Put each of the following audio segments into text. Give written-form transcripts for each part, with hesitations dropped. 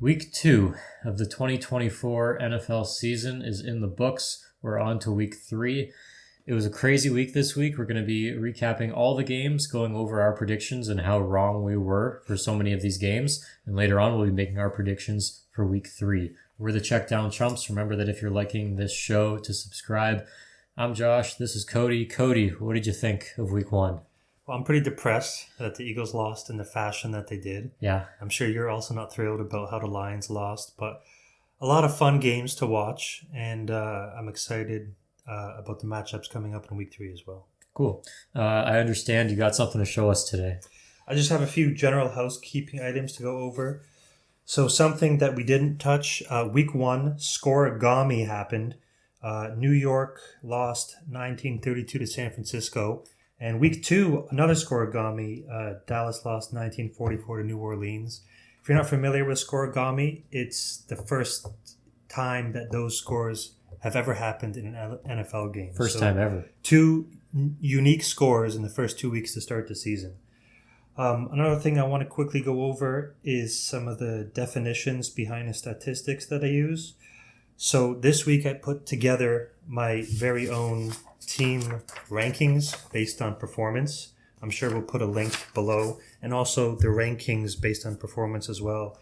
Week 2 of the 2024 NFL season is in the books. We're on to Week 3. It was a crazy week this week. We're going to be recapping all the games, going over our predictions and how wrong we were for so many of these games. And later on, we'll be making our predictions for Week 3. We're the Checkdown Chumps. Remember that if you're liking this show, to subscribe. I'm Josh. This is Cody. Cody, what did you think of Week 1? Well, I'm pretty depressed that the Eagles lost in the fashion that they did. Yeah. I'm sure you're also not thrilled about how the Lions lost, but a lot of fun games to watch, and I'm excited about the matchups coming up in Week 3 as well. Cool. I understand you got something to show us today. I just have a few general housekeeping items to go over. So something that we didn't touch, Week 1, scoregami happened. New York lost 1932 to San Francisco. And Week 2, another scoregami, Dallas lost 1944 to New Orleans. If you're not familiar with scoregami, it's the first time that those scores have ever happened in an NFL game. First time ever. 2 unique scores in the first 2 weeks to start the season. Another thing I want to quickly go over is some of the definitions behind the statistics that I use. So this week I put together my very own team rankings based on performance. I'm sure we'll put a link below, and also the rankings based on performance as well.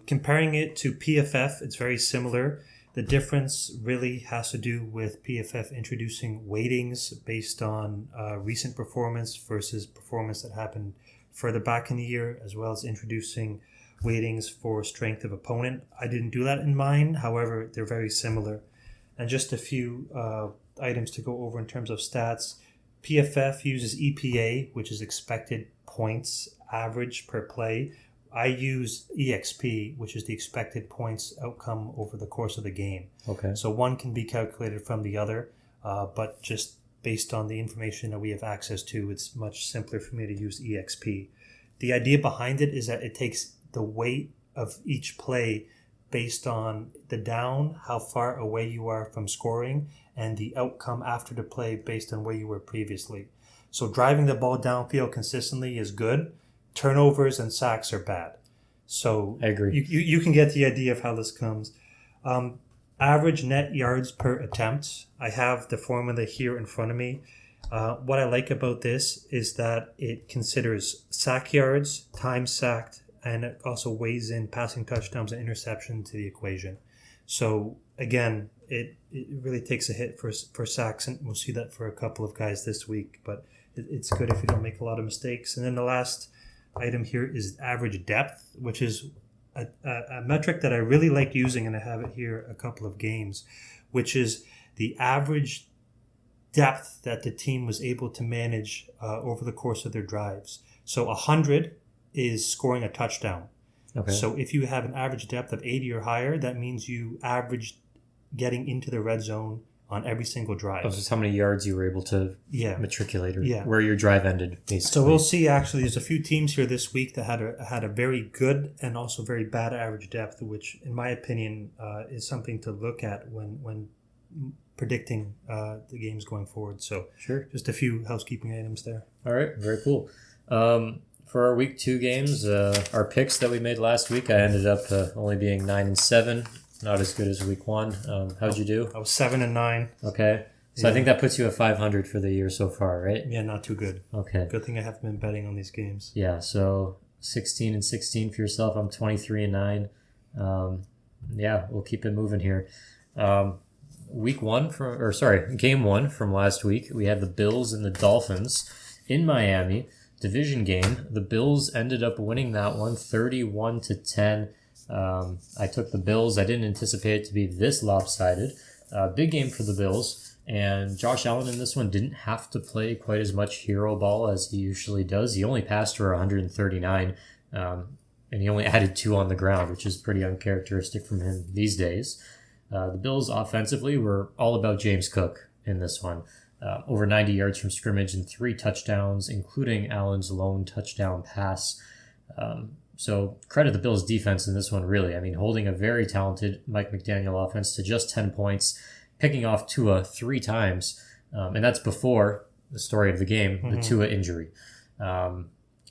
Comparing it to PFF, it's very similar. The difference really has to do with PFF introducing weightings based on recent performance versus performance that happened further back in the year, as well as introducing weightings for strength of opponent. I didn't do that in mine. However, they're very similar. And just a few items to go over in terms of stats. PFF uses EPA, which is expected points average per play. I use EXP, which is the expected points outcome over the course of the game. Okay. So one can be calculated from the other, but just based on the information that we have access to, it's much simpler for me to use EXP. The idea behind it is that it takes the weight of each play based on the down, how far away you are from scoring, and the outcome after the play based on where you were previously. So driving the ball downfield consistently is good. Turnovers and sacks are bad. So I agree. You can get the idea of how this comes. Average net yards per attempt. I have the formula here in front of me. What I like about this is that it considers sack yards, time sacked, and it also weighs in passing touchdowns and interception to the equation. So again, it really takes a hit for sacks, and we'll see that for a couple of guys this week. But it's good if you don't make a lot of mistakes. And then the last item here is average depth, which is a metric that I really like using, and I have it here a couple of games, which is the average depth that the team was able to manage over the course of their drives. So 100 is scoring a touchdown. Okay. So if you have an average depth of 80 or higher, that means you averaged getting into the red zone on every single drive. This is how many yards you were able to matriculate, or Yeah. where your drive ended, basically. So we'll see. Actually, there's a few teams here this week that had a very good and also very bad average depth, which, in my opinion, is something to look at when predicting the games going forward. So Sure. Just a few housekeeping items there. All right, very cool. For our Week 2 games, our picks that we made last week, I ended up only being 9-7. Not as good as Week 1. How'd you do? I was 7-9. Okay. So I think that puts you at 500 for the year so far, right? Yeah, not too good. Okay. Good thing I haven't been betting on these games. Yeah, so 16-16 for yourself. I'm 23-9. Yeah, we'll keep it moving here. Game 1 from last week, we had the Bills and the Dolphins in Miami. Division game. The Bills ended up winning that one 31-10. I took the Bills. I didn't anticipate it to be this lopsided. Big game for the Bills. And Josh Allen in this one didn't have to play quite as much hero ball as he usually does. He only passed for 139, and he only added 2 on the ground, which is pretty uncharacteristic from him these days. The Bills offensively were all about James Cook in this one. Over 90 yards from scrimmage and 3 touchdowns, including Allen's lone touchdown pass. So credit the Bills' defense in this one, really. I mean, holding a very talented Mike McDaniel offense to just 10 points, picking off Tua 3 times, and that's before the story of the game, the Tua injury.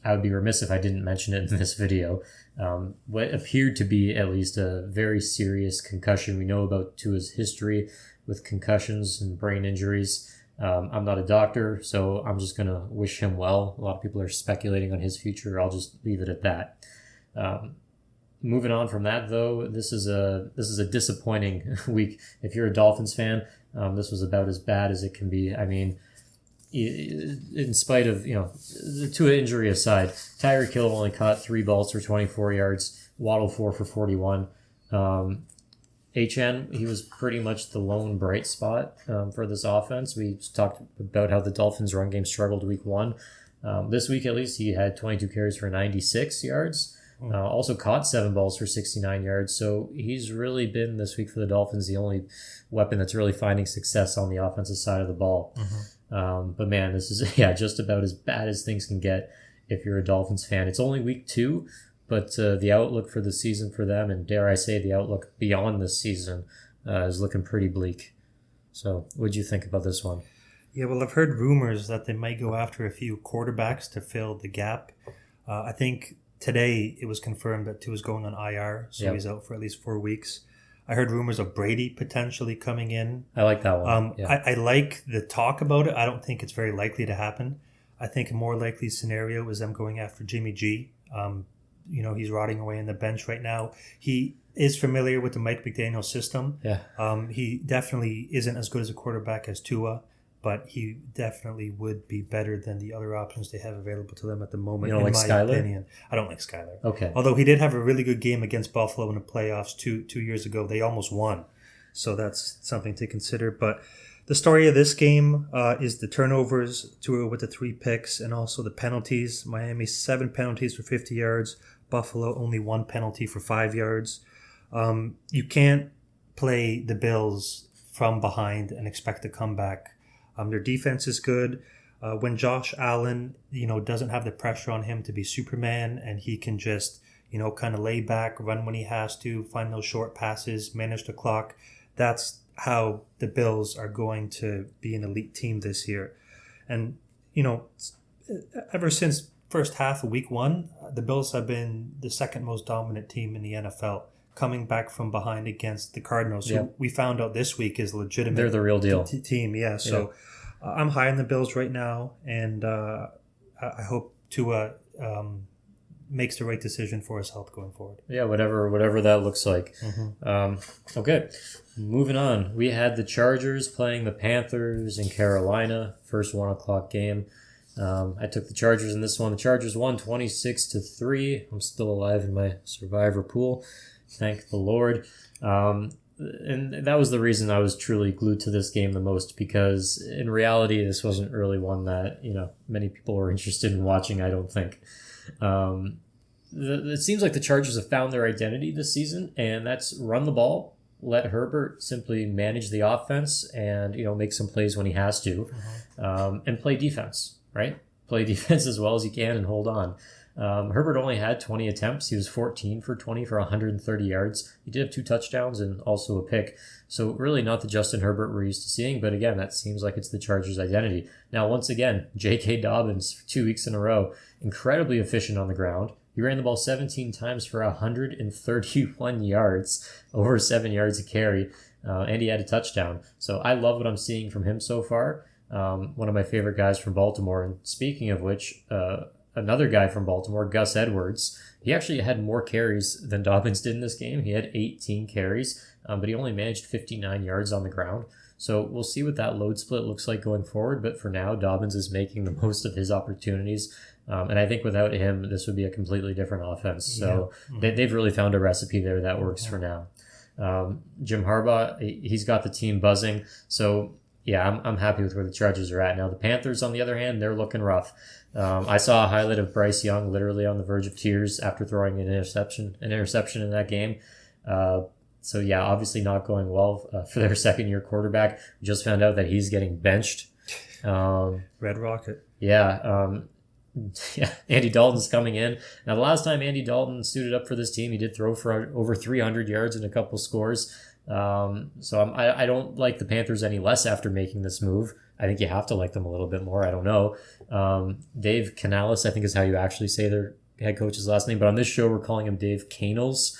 I would be remiss if I didn't mention it in this video. What appeared to be at least a very serious concussion. We know about Tua's history with concussions and brain injuries. I'm not a doctor, so I'm just going to wish him well. A lot of people are speculating on his future. I'll just leave it at that. Moving on from that, though, this is a disappointing week. If you're a Dolphins fan, this was about as bad as it can be. I mean, in spite of, the Tua injury aside, Tyreek Hill only caught 3 balls for 24 yards, Waddle 4 for 41. HN, he was pretty much the lone bright spot for this offense. We talked about how the Dolphins' run game struggled week 1. This week, at least, he had 22 carries for 96 yards. Also caught 7 balls for 69 yards. So he's really been, this week for the Dolphins, the only weapon that's really finding success on the offensive side of the ball. But man, this is just about as bad as things can get if you're a Dolphins fan. It's only week 2, but the outlook for the season for them, and dare I say the outlook beyond this season, is looking pretty bleak. So what'd you think about this one? Yeah, well, I've heard rumors that they might go after a few quarterbacks to fill the gap. I think today it was confirmed that Tua's going on IR, so he's out for at least 4 weeks. I heard rumors of Brady potentially coming in. I like that one. I like the talk about it. I don't think it's very likely to happen. I think a more likely scenario is them going after Jimmy G. He's rotting away in the bench right now. He is familiar with the Mike McDaniel system. He definitely isn't as good as a quarterback as Tua, but he definitely would be better than the other options they have available to them at the moment. You don't like Skyler? Opinion. I don't like Skyler. Okay. Although he did have a really good game against Buffalo in the playoffs 2 years ago. They almost won. So that's something to consider. But the story of this game is the turnovers, Tua with the 3 picks, and also the penalties. Miami, 7 penalties for 50 yards. Buffalo, only 1 penalty for 5 yards. You can't play the Bills from behind and expect to come back. Their defense is good. When Josh Allen, doesn't have the pressure on him to be Superman, and he can just, kind of lay back, run when he has to, find those short passes, manage the clock. That's how the Bills are going to be an elite team this year. And, ever since first half of week 1, the Bills have been the second most dominant team in the NFL, coming back from behind against the Cardinals, who we found out this week is legitimate. They're the real deal team. So I'm high on the Bills right now, and I hope Tua makes the right decision for his health going forward. Yeah, whatever that looks like. Okay, moving on. We had the Chargers playing the Panthers in Carolina, first 1:00 game. I took the Chargers in this one. The Chargers won 26-3. I'm still alive in my survivor pool. Thank the Lord. And that was the reason I was truly glued to this game the most, because in reality, this wasn't really one that, many people were interested in watching, I don't think. It seems like the Chargers have found their identity this season, and that's run the ball, let Herbert simply manage the offense and, make some plays when he has to, and play defense, right? Play defense as well as you can and hold on. Herbert only had 20 attempts. He was 14 for 20 for 130 yards. He did have 2 touchdowns and also a pick. So really not the Justin Herbert we're used to seeing, but again, that seems like it's the Chargers' identity. Now, once again, J.K. Dobbins, for 2 weeks in a row, incredibly efficient on the ground. He ran the ball 17 times for 131 yards, over 7 yards a carry, and he had a touchdown. So I love what I'm seeing from him so far. One of my favorite guys from Baltimore. And speaking of which, another guy from Baltimore, Gus Edwards, he actually had more carries than Dobbins did in this game. He had 18 carries, but he only managed 59 yards on the ground. So we'll see what that load split looks like going forward. But for now, Dobbins is making the most of his opportunities. And I think without him, this would be a completely different offense. So they've really found a recipe there that works for now. Jim Harbaugh, he's got the team buzzing. So yeah, I'm happy with where the Chargers are at now. The Panthers, on the other hand, they're looking rough. I saw a highlight of Bryce Young literally on the verge of tears after throwing an interception in that game. So yeah, obviously not going well for their second-year quarterback. We just found out that he's getting benched. Red Rocket. Yeah. Andy Dalton's coming in. Now, the last time Andy Dalton suited up for this team, he did throw for over 300 yards and a couple scores. So I don't like the Panthers any less after making this move. I think you have to like them a little bit more. I don't know. Dave Canales, I think is how you actually say their head coach's last name. But on this show, we're calling him Dave Canales,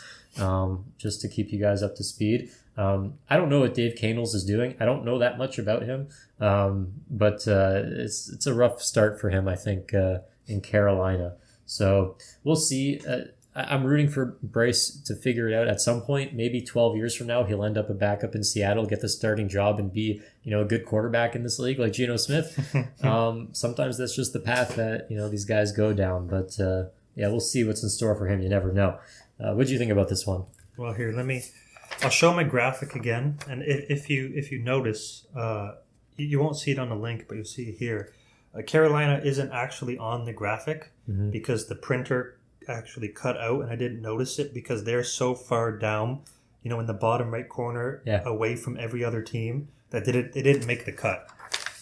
just to keep you guys up to speed. I don't know what Dave Canales is doing. I don't know that much about him. But it's a rough start for him, I think, in Carolina. So we'll see. I'm rooting for Bryce to figure it out at some point. Maybe 12 years from now, he'll end up a backup in Seattle, get the starting job, and be a good quarterback in this league like Geno Smith. Sometimes that's just the path that these guys go down. But yeah, we'll see what's in store for him. You never know. What do you think about this one? Well, here, I'll show my graphic again, and if you notice, you won't see it on the link, but you'll see it here. Carolina isn't actually on the graphic because the printer actually cut out, and I didn't notice it because they're so far down, in the bottom right corner, away from every other team, that they didn't make the cut.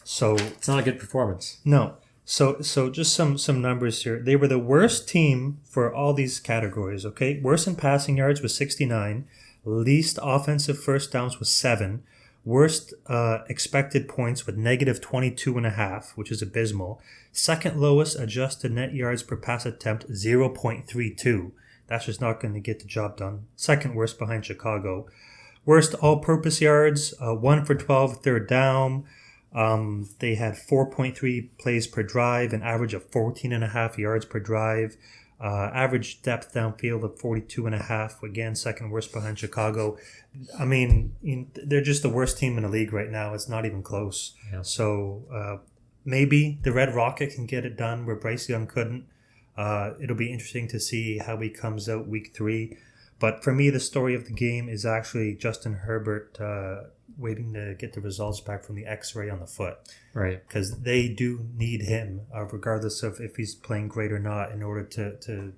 So it's not a good performance. No. So just some numbers here. They were the worst team for all these categories. Okay, worst in passing yards was 69. Least offensive first downs was 7. Worst expected points with negative 22.5, which is abysmal. Second lowest adjusted net yards per pass attempt, 0.32. That's just not going to get the job done. Second worst behind Chicago. Worst all-purpose yards, 1 for 12 third down. They had 4.3 plays per drive, an average of 14.5 yards per drive. Average depth downfield of 42.5. Again, second worst behind Chicago. I mean, they're just the worst team in the league right now. It's not even close. Yeah. So maybe the Red Rocket can get it done where Bryce Young couldn't. It'll be interesting to see how he comes out week 3. But for me, the story of the game is actually Justin Herbert waiting to get the results back from the X-ray on the foot. Right. Because they do need him, regardless of if he's playing great or not, in order to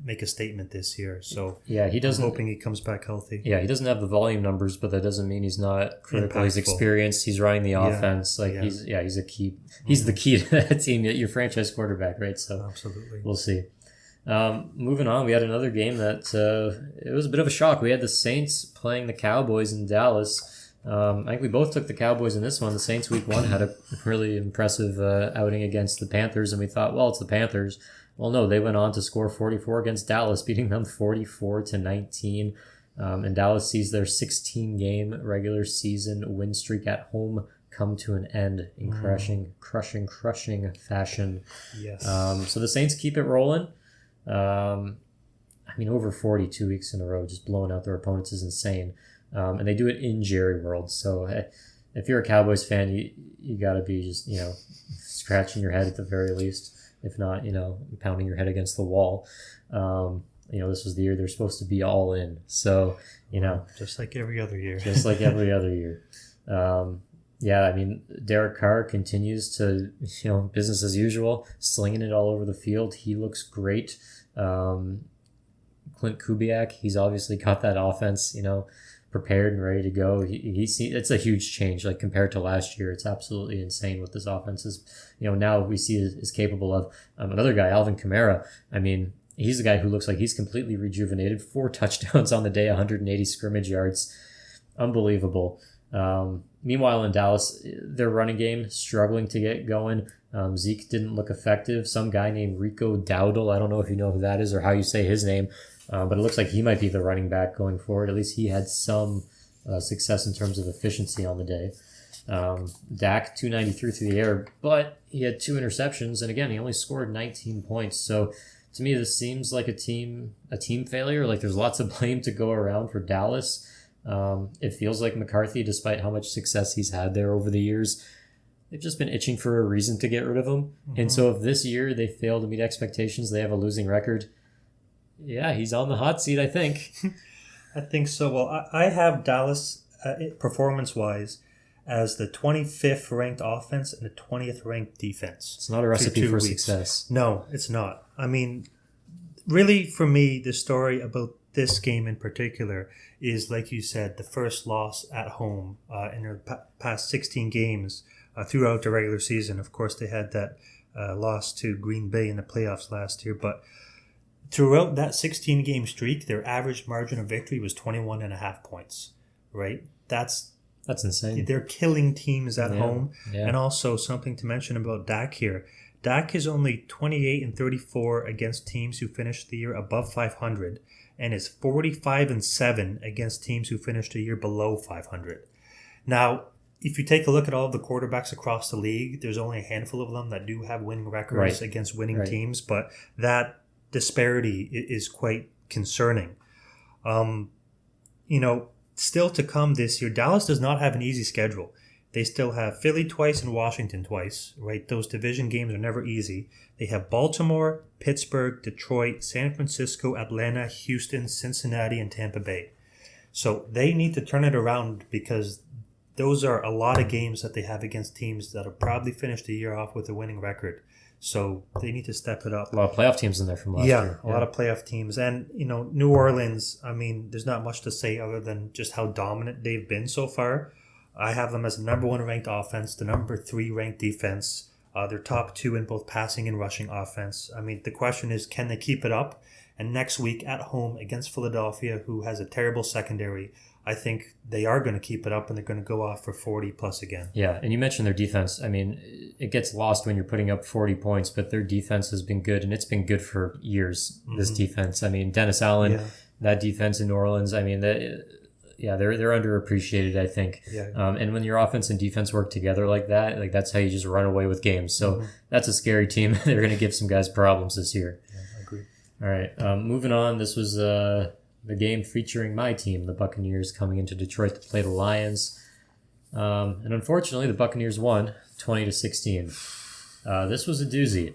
make a statement this year. So yeah, I'm hoping he comes back healthy. Yeah, he doesn't have the volume numbers, but that doesn't mean he's not critical. Impactful. He's experienced. He's running the offense. He's a key. He's the key to that team. Your franchise quarterback, right? So absolutely, we'll see. Moving on, we had another game that it was a bit of a shock. We had the Saints playing the Cowboys in Dallas. I think we both took the Cowboys in this one. The Saints week 1 had a really impressive outing against the Panthers, and we thought, well, it's the Panthers. Well, no, they went on to score 44 against Dallas, beating them 44-19. And Dallas sees their 16-game regular season win streak at home come to an end in crushing fashion. Yes. So the Saints keep it rolling. Over 42 weeks in a row, just blowing out their opponents is insane. And they do it in Jerry World. So if you're a Cowboys fan, you got to be just, scratching your head at the very least. If not, pounding your head against the wall. This was the year they're supposed to be all in. So, just like every other year. Just like every other year. Derek Carr continues to, business as usual, slinging it all over the field. He looks great. Clint Kubiak, he's obviously got that offense, prepared and ready to go. It's a huge change, like compared to last year. It's absolutely insane what this offense is, now we see is capable of. Another guy, Alvin Kamara, he's the guy who looks like he's completely rejuvenated. 4 touchdowns on the day, 180 scrimmage yards. Unbelievable. Meanwhile, in Dallas, their running game struggling to get going. Zeke didn't look effective. Some guy named Rico Dowdle, I don't know if you know who that is or how you say his name, but it looks like he might be the running back going forward. At least he had some success in terms of efficiency on the day. Dak, 293 through the air, but he had 2 interceptions, and again, he only scored 19 points. So to me, this seems like a team failure. Like there's lots of blame to go around for Dallas. It feels like McCarthy, despite how much success he's had there over the years, they've just been itching for a reason to get rid of him. Mm-hmm. And so if this year they fail to meet expectations, they have a losing record, yeah, he's on the hot seat, I think. I think so. Well, I have Dallas, performance-wise, as the 25th ranked offense and the 20th ranked defense. It's not a recipe for success. No, it's not. Really, for me, the story about this game in particular is, like you said, the first loss at home in their past 16 games throughout the regular season. Of course, they had that loss to Green Bay in the playoffs last year, but throughout that 16-game streak, their average margin of victory was 21.5 points. right? That's insane. They're killing teams at home. Yeah. And also something to mention about Dak here. Dak is only 28-34 against teams who finished the year above 500 and is 45-7 against teams who finished the year below 500. Now, if you take a look at all of the quarterbacks across the league, there's only a handful of them that do have winning records against winning teams, but that disparity is quite concerning. Still to come this year, Dallas does not have an easy schedule. They still have Philly twice and Washington twice, right? Those division games are never easy. They have Baltimore, Pittsburgh, Detroit, San Francisco, Atlanta, Houston, Cincinnati, and Tampa Bay. So they need to turn it around because those are a lot of games that they have against teams that will probably finish the year off with a winning record. So they need to step it up. A lot of playoff teams in there from last year. A lot of playoff teams. And, New Orleans, there's not much to say other than just how dominant they've been so far. I have them as the number 1 ranked offense, the number 3 ranked defense. They're top 2 in both passing and rushing offense. The question is, can they keep it up? And next week at home against Philadelphia, who has a terrible secondary, I think they are going to keep it up and they're going to go off for 40 plus again. Yeah, and you mentioned their defense. It gets lost when you're putting up 40 points, but their defense has been good, and it's been good for years, this defense. Dennis Allen, that defense in New Orleans, they're underappreciated, I think. Yeah. And when your offense and defense work together like that, that's how you just run away with games. So that's a scary team. They're going to give some guys problems this year. Yeah, I agree. All right, moving on. This was the game featuring my team, the Buccaneers, coming into Detroit to play the Lions. And unfortunately, the Buccaneers won 20-16. This was a doozy.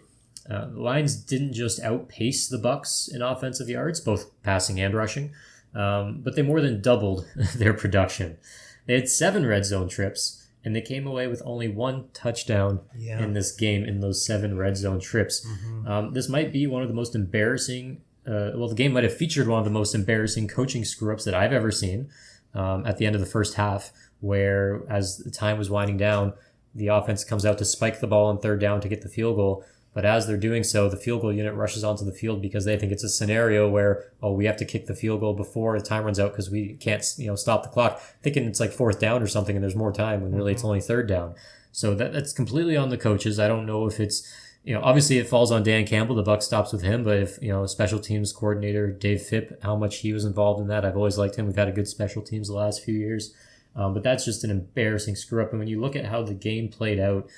The Lions didn't just outpace the Bucs in offensive yards, both passing and rushing, but they more than doubled their production. They had 7 red zone trips, and they came away with only 1 touchdown in this game in those 7 red zone trips. This might be one of the most embarrassing the game might have featured one of the most embarrassing coaching screw-ups that I've ever seen at the end of the first half, where as the time was winding down, the offense comes out to spike the ball on 3rd down to get the field goal. But as they're doing so, the field goal unit rushes onto the field because they think it's a scenario where, we have to kick the field goal before the time runs out because we can't, stop the clock, thinking it's like 4th down or something and there's more time when really it's only 3rd down. So that's completely on the coaches. I don't know if it's, obviously it falls on Dan Campbell. The buck stops with him. But if, special teams coordinator Dave Phipp, how much he was involved in that, I've always liked him. We've had a good special teams the last few years. But that's just an embarrassing screw up. And when you look at how the game played out,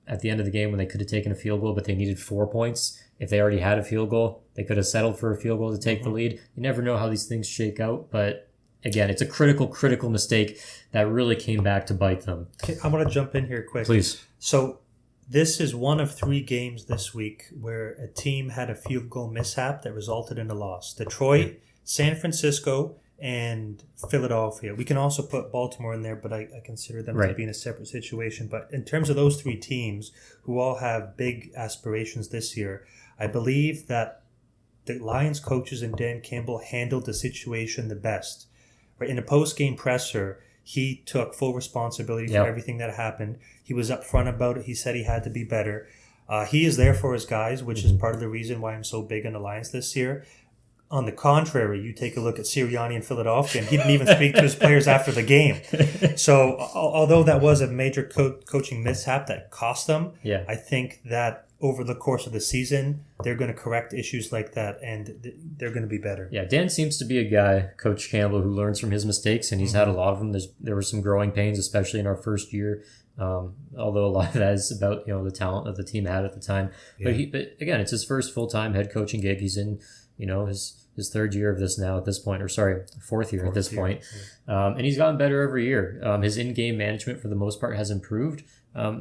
at the end of the game when they could have taken a field goal, but they needed 4 points. If they already had a field goal, they could have settled for a field goal to take the lead. You never know how these things shake out. But again, it's a critical mistake that really came back to bite them. Okay, I want to jump in here quick. Please. So this is one of 3 games this week where a team had a field goal mishap that resulted in a loss. Detroit, San Francisco, and Philadelphia. We can also put Baltimore in there, but I consider them to be in a separate situation. But in terms of those 3 teams who all have big aspirations this year, I believe that the Lions coaches and Dan Campbell handled the situation the best. Right? In a post-game presser, he took full responsibility for everything that happened. He was upfront about it. He said he had to be better. He is there for his guys, which is part of the reason why I'm so big on the Lions this year. On the contrary, you take a look at Sirianni in Philadelphia, and he didn't even speak to his players after the game. So although that was a major coaching mishap that cost them, I think that over the course of the season, they're going to correct issues like that, and they're going to be better. Yeah, Dan seems to be a guy, Coach Campbell, who learns from his mistakes, and he's had a lot of them. There were some growing pains, especially in our first year, although a lot of that is about the talent that the team had at the time. But again, it's his first full-time head coaching gig. He's in his 3rd year of this now at this point, or sorry, 4th year at this point. And he's gotten better every year. His in-game management for the most part has improved.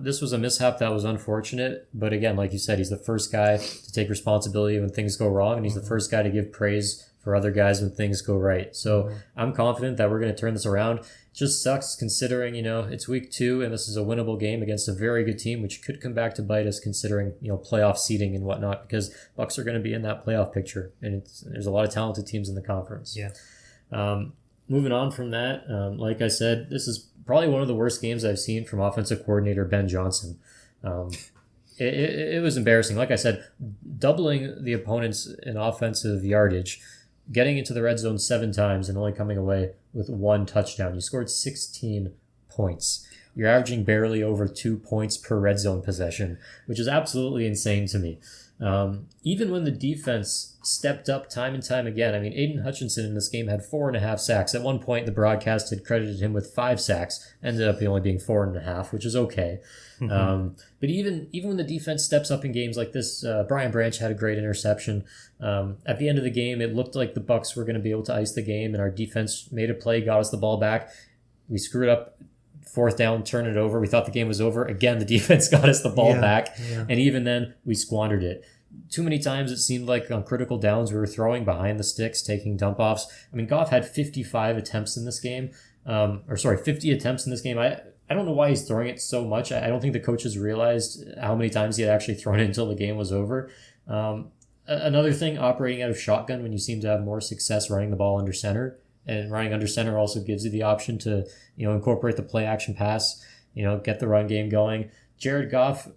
This was a mishap that was unfortunate, but again, like you said, he's the first guy to take responsibility when things go wrong, and he's the first guy to give praise for other guys when things go right. So I'm confident that we're going to turn this around. It just sucks considering, it's week 2 and this is a winnable game against a very good team, which could come back to bite us considering, playoff seeding and whatnot, because Bucs are going to be in that playoff picture, and there's a lot of talented teams in the conference. Yeah. Moving on from that, like I said, this is probably one of the worst games I've seen from offensive coordinator Ben Johnson. It was embarrassing. Like I said, doubling the opponents in offensive yardage getting into the red zone 7 times and only coming away with 1 touchdown. You scored 16 points. You're averaging barely over 2 points per red zone possession, which is absolutely insane to me. Even when the defense stepped up time and time again, I mean, Aiden Hutchinson in this game had 4.5 sacks. At one point, the broadcast had credited him with 5 sacks, ended up only being 4.5, which is okay. But even when the defense steps up in games like this, Brian Branch had a great interception. At the end of the game, it looked like the Bucs were going to be able to ice the game, and our defense made a play, got us the ball back. We screwed up 4th down, turn it over. We thought the game was over. Again, the defense got us the ball back. Yeah. And even then, we squandered it. Too many times it seemed like on critical downs we were throwing behind the sticks, taking dump-offs. I mean, Goff had 55 attempts in this game. 50 attempts in this game. I don't know why he's throwing it so much. I don't think the coaches realized how many times he had actually thrown it until the game was over. Another thing, operating out of shotgun when you seem to have more success running the ball under center. And running under center also gives you the option to, incorporate the play action pass, get the run game going. Jared Goff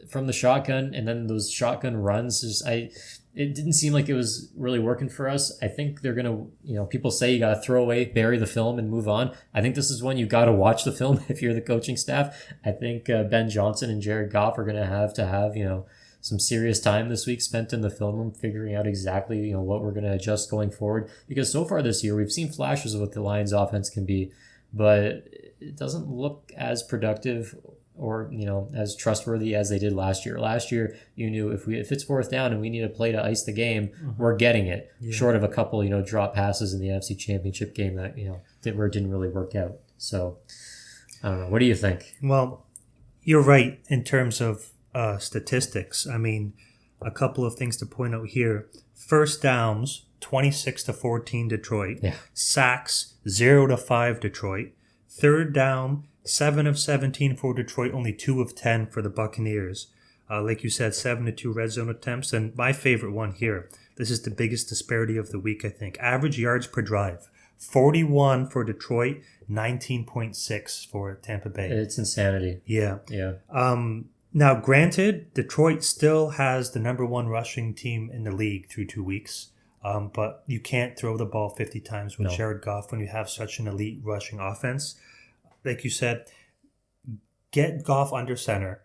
from the shotgun and then those shotgun runs, it didn't seem like it was really working for us. I think they're going to, people say you got to throw away, bury the film and move on. I think this is when you got to watch the film if you're the coaching staff. I think Ben Johnson and Jared Goff are going to have, some serious time this week spent in the film room figuring out exactly, what we're going to adjust going forward. Because so far this year, we've seen flashes of what the Lions offense can be, but it doesn't look as productive or, as trustworthy as they did last year. Last year, you knew if it's 4th down and we need a play to ice the game, we're getting it. Yeah. Short of a couple, drop passes in the NFC Championship game that, where it didn't really work out. So, I don't know. What do you think? Well, you're right in terms of statistics. I mean, a couple of things to point out here. 1st downs, 26-14 Detroit. Yeah. Sacks, 0-5 Detroit. 3rd down, 7 of 17 for Detroit, only 2 of 10 for the Buccaneers. Like you said, 7-2 red zone attempts. And my favorite one here, this is the biggest disparity of the week, I think. Average yards per drive, 41 for Detroit, 19.6 for Tampa Bay. It's insanity. Yeah. Now, granted, Detroit still has the number 1 rushing team in the league through 2 weeks, but you can't throw the ball 50 times with Jared Goff when you have such an elite rushing offense. Like you said, get Goff under center,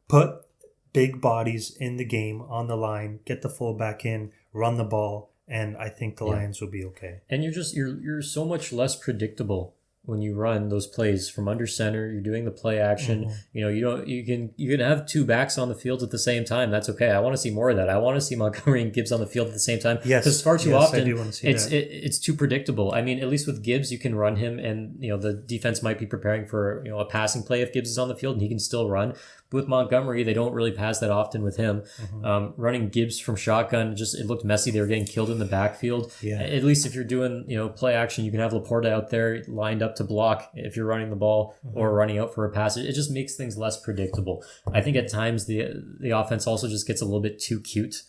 put big bodies in the game on the line, get the fullback in, run the ball, and I think the Lions will be okay. And you're so much less predictable when you run those plays from under center. You're doing the play action. You can have 2 backs on the field at the same time. That's okay. I want to see more of that. I want to see Montgomery and Gibbs on the field at the same time. Yes, because far too often I do want to see it's too predictable. I mean, at least with Gibbs, you can run him, and the defense might be preparing for a passing play if Gibbs is on the field, and he can still run. But with Montgomery, they don't really pass that often with him. Running Gibbs from shotgun, it looked messy. They were getting killed in the backfield. Yeah. At least if you're doing play action, you can have Laporta out there lined up to block if you're running the ball or running out for a pass. It just makes things less predictable. I think at times the offense also just gets a little bit too cute.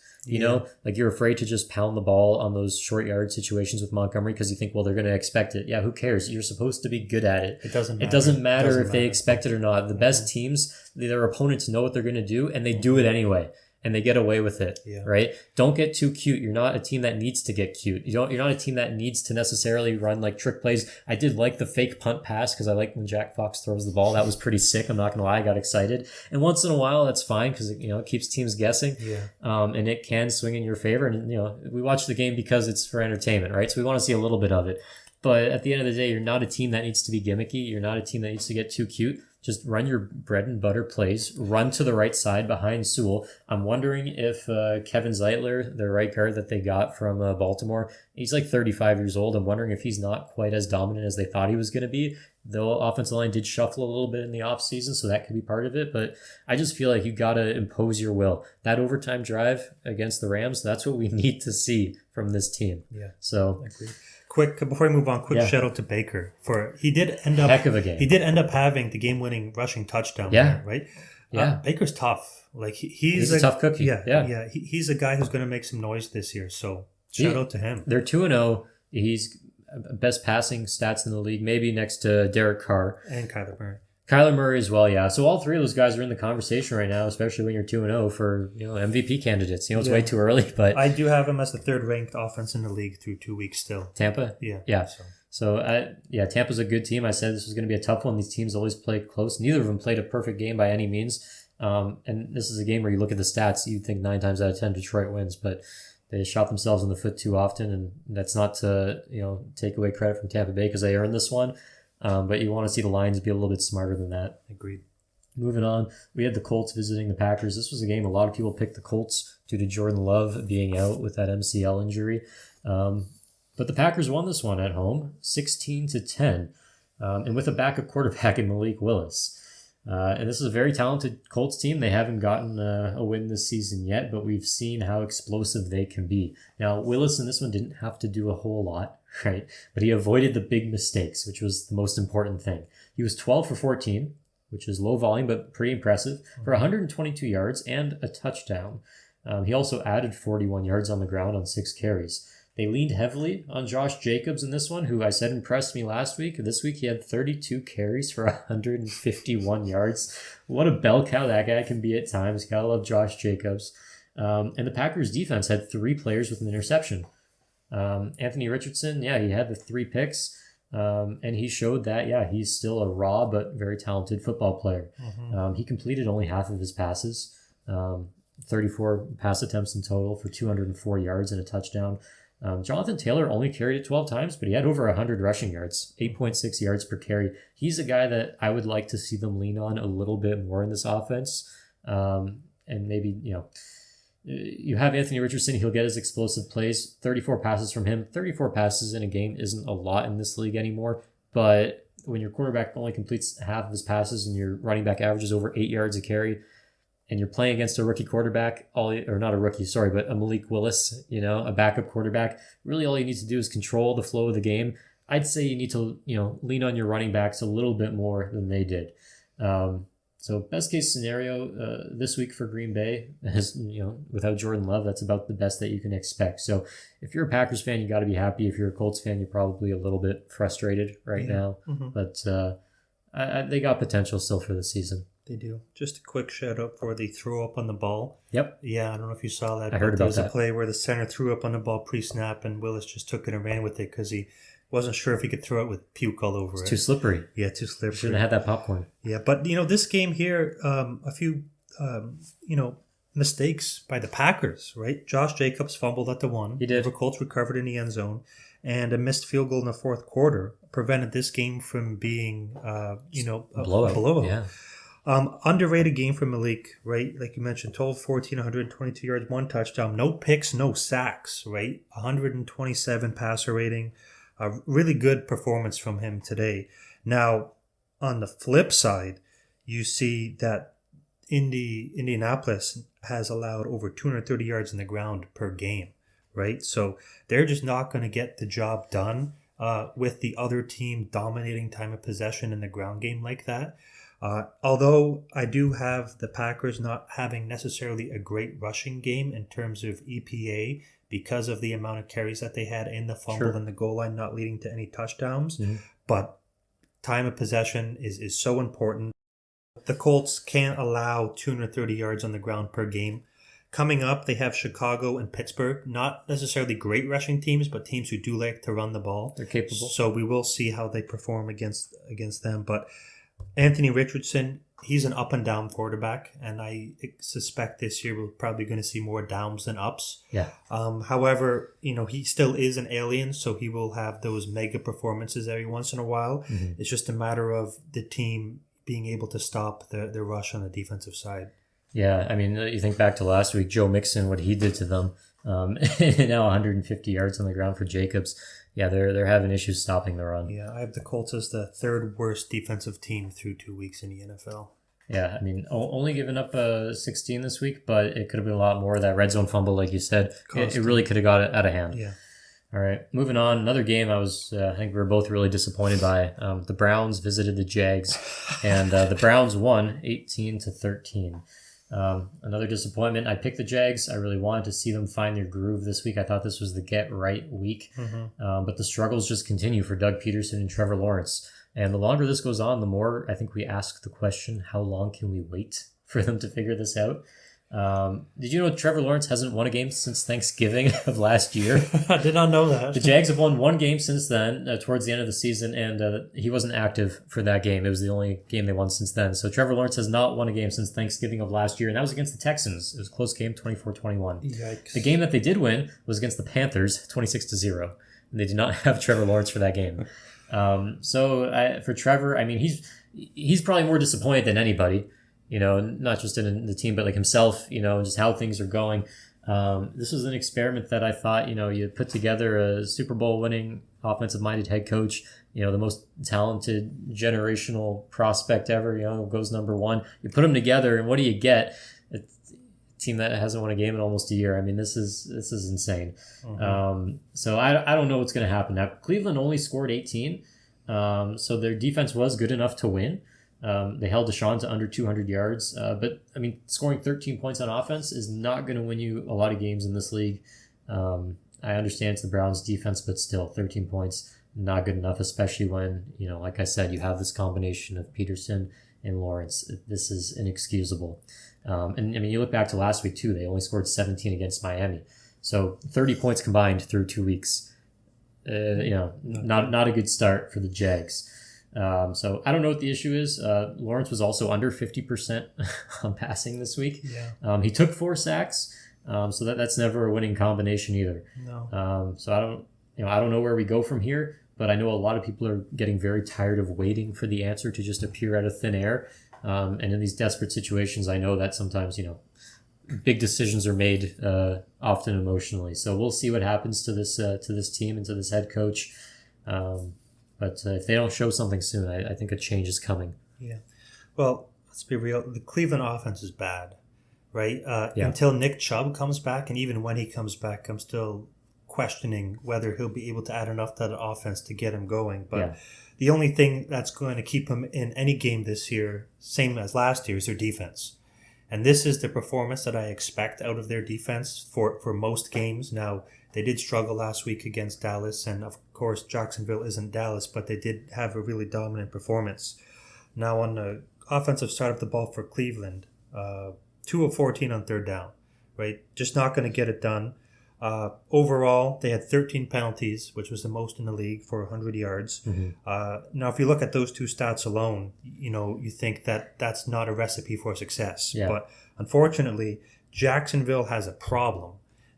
Like you're afraid to just pound the ball on those short yard situations with Montgomery because you think, well, they're going to expect it. Yeah, who cares? You're supposed to be good at it. It doesn't matter if they expect it or not. The best teams, their opponents know what they're going to do, and they do it anyway. And they get away with it, right? Don't get too cute. You're not a team that needs to get cute. You're not a team that needs to necessarily run like trick plays. I did like the fake punt pass because I like when Jack Fox throws the ball. That was pretty sick. I'm not gonna lie, I got excited. And once in a while, that's fine because it keeps teams guessing. Yeah. And it can swing in your favor. And we watch the game because it's for entertainment, right? So we want to see a little bit of it. But at the end of the day, you're not a team that needs to be gimmicky. You're not a team that needs to get too cute. Just run your bread and butter plays. Run to the right side behind Sewell. I'm wondering if Kevin Zeitler, the right guard that they got from Baltimore, he's like 35 years old. I'm wondering if he's not quite as dominant as they thought he was going to be. The offensive line did shuffle a little bit in the offseason, so that could be part of it. But I just feel like you got to impose your will. That overtime drive against the Rams, that's what we need to see from this team. Yeah. So, I agree. Quick, before we move on, shout out to Baker he did end up heck of a game. He did end up having the game-winning rushing touchdown. There, right? Yeah, Baker's tough. Like he's a tough cookie. Yeah. He's a guy who's going to make some noise this year. So shout out to him. They're 2-0. He's best passing stats in the league, maybe next to Derek Carr and Kyler Murray. Kyler Murray as well, yeah. So all three of those guys are in the conversation right now, especially when you're 2-0 for MVP candidates. It's way too early, but I do have him as the third ranked offense in the league through 2 weeks still. Tampa, yeah. So Tampa's a good team. I said this was going to be a tough one. These teams always play close. Neither of them played a perfect game by any means. And this is a game where you look at the stats, you'd think 9 times out of 10 Detroit wins, but they shot themselves in the foot too often, and that's not to take away credit from Tampa Bay because they earned this one. But you want to see the Lions be a little bit smarter than that. Agreed. Moving on, we had the Colts visiting the Packers. This was a game a lot of people picked the Colts due to Jordan Love being out with that MCL injury. But the Packers won this one at home, 16-10, and with a backup quarterback in Malik Willis. And this is a very talented Colts team. They haven't gotten a win this season yet, but we've seen how explosive they can be. Now, Willis in this one didn't have to do a whole lot, right? But he avoided the big mistakes, which was the most important thing. He was 12 for 14, which is low volume, but pretty impressive, for 122 yards and a touchdown. He also added 41 yards on the ground on 6 carries. They leaned heavily on Josh Jacobs in this one, who I said impressed me last week. This week he had 32 carries for 151 yards. What a bell cow that guy can be at times. Gotta love Josh Jacobs. And the Packers defense had 3 players with an interception. Anthony Richardson, he had the 3 picks. And he showed that, he's still a raw but very talented football player. He completed only half of his passes. 34 pass attempts in total for 204 yards and a touchdown. Jonathan Taylor only carried it 12 times, but he had over 100 rushing yards, 8.6 yards per carry. He's a guy that I would like to see them lean on a little bit more in this offense. And maybe, you have Anthony Richardson. He'll get his explosive plays. 34 passes from him. 34 passes in a game isn't a lot in this league anymore. But when your quarterback only completes half of his passes and your running back averages over 8 yards a carry, and you're playing against a rookie quarterback, but a Malik Willis, a backup quarterback, really all you need to do is control the flow of the game. I'd say you need to, lean on your running backs a little bit more than they did. So best case scenario this week for Green Bay is, without Jordan Love, that's about the best that you can expect. So if you're a Packers fan, you got to be happy. If you're a Colts fan, you're probably a little bit frustrated right now. But they got potential still for the season. They do. Just a quick shout out for the throw up on the ball. Yep. Yeah, I don't know if you saw that. I heard about that. There was a play where the center threw up on the ball pre-snap, and Willis just took it and ran with it because he wasn't sure if he could throw it with puke all over it. It's too slippery. Yeah, too slippery. Shouldn't have had that popcorn. Yeah, but this game here, a few mistakes by the Packers, right? Josh Jacobs fumbled at the 1. He did. The Colts recovered in the end zone, and a missed field goal in the fourth quarter prevented this game from being, a blowout. Yeah. Underrated game for Malik, right? Like you mentioned, 12, 14, 122 yards, 1 touchdown, no picks, no sacks, right? 127 passer rating. A really good performance from him today. Now, on the flip side, you see that Indianapolis has allowed over 230 yards in the ground per game, right? So they're just not going to get the job done with the other team dominating time of possession in the ground game like that. Although I do have the Packers not having necessarily a great rushing game in terms of EPA because of the amount of carries that they had in the fumble and the goal line not leading to any touchdowns. But time of possession is so important. The Colts can't allow 230 yards on the ground per game. Coming up, they have Chicago and Pittsburgh. Not necessarily great rushing teams, but teams who do like to run the ball. They're capable. So we will see how they perform against them. But Anthony Richardson, he's an up and down quarterback, and I suspect this year we're probably going to see more downs than ups. Yeah. However, he still is an alien, so he will have those mega performances every once in a while. It's just a matter of the team being able to stop the rush on the defensive side. Yeah, I mean, you think back to last week, Joe Mixon, what he did to them. Now 150 yards on the ground for Jacobs. Yeah, they're having issues stopping the run. Yeah, I have the Colts as the 3rd worst defensive team through 2 weeks in the NFL. Yeah, I mean, only giving up 16 this week, but it could have been a lot more. That red zone fumble, like you said, it really could have got it out of hand. Yeah. All right, moving on. Another game I think we were both really disappointed by. The Browns visited the Jags, and the Browns won 18-13. Another disappointment. I picked the Jags. I really wanted to see them find their groove this week. I thought this was the get right week. But the struggles just continue for Doug Peterson and Trevor Lawrence. And the longer this goes on, the more I think we ask the question, how long can we wait for them to figure this out? Did you know Trevor Lawrence hasn't won a game since Thanksgiving of last year? I did not know that. The Jags have won one game since then, towards the end of the season, and he wasn't active for that game. It was the only game they won since then. So Trevor Lawrence has not won a game since Thanksgiving of last year, and that was against the Texans. It was a close game, 24-21. Yikes. The game that they did win was against the Panthers, 26-0. And they did not have Trevor Lawrence for that game. For Trevor, I mean, he's probably more disappointed than anybody. Not just in the team, but like himself, just how things are going. This was an experiment that I thought, you put together a Super Bowl winning offensive-minded head coach, the most talented generational prospect ever, goes number one. You put them together, and what do you get? A team that hasn't won a game in almost a year. I mean, this is insane. Mm-hmm. So I don't know what's going to happen. Now, Cleveland only scored 18, so their defense was good enough to win. They held Deshaun to under 200 yards. But, I mean, scoring 13 points on offense is not going to win you a lot of games in this league. I understand it's the Browns' defense, but still, 13 points, not good enough, especially when, like I said, you have this combination of Peterson and Lawrence. This is inexcusable. And, I mean, you look back to last week, too. They only scored 17 against Miami. So 30 points combined through 2 weeks. Not a good start for the Jags. So I don't know what the issue is. Lawrence was also under 50% on passing this week. Yeah. He took 4 sacks. So that's never a winning combination either. No. So I don't know where we go from here, but I know a lot of people are getting very tired of waiting for the answer to just appear out of thin air. And in these desperate situations, I know that sometimes, big decisions are made, often emotionally. So we'll see what happens to this team and to this head coach. But if they don't show something soon, I think a change is coming. Yeah. Well, let's be real. The Cleveland offense is bad, right? Yeah. Until Nick Chubb comes back, and even when he comes back, I'm still questioning whether he'll be able to add enough to the offense to get him going. But the only thing that's going to keep him in any game this year, same as last year, is their defense. And this is the performance that I expect out of their defense for most games. Now, they did struggle last week against Dallas, and of course, Jacksonville isn't Dallas, but they did have a really dominant performance. Now, on the offensive side of the ball for Cleveland, 2 of 14 on third down, right? Just not going to get it done. Overall, they had 13 penalties, which was the most in the league for 100 yards. Mm-hmm. Now, if you look at those 2 stats alone, you think that that's not a recipe for success. Yeah. But unfortunately, Jacksonville has a problem.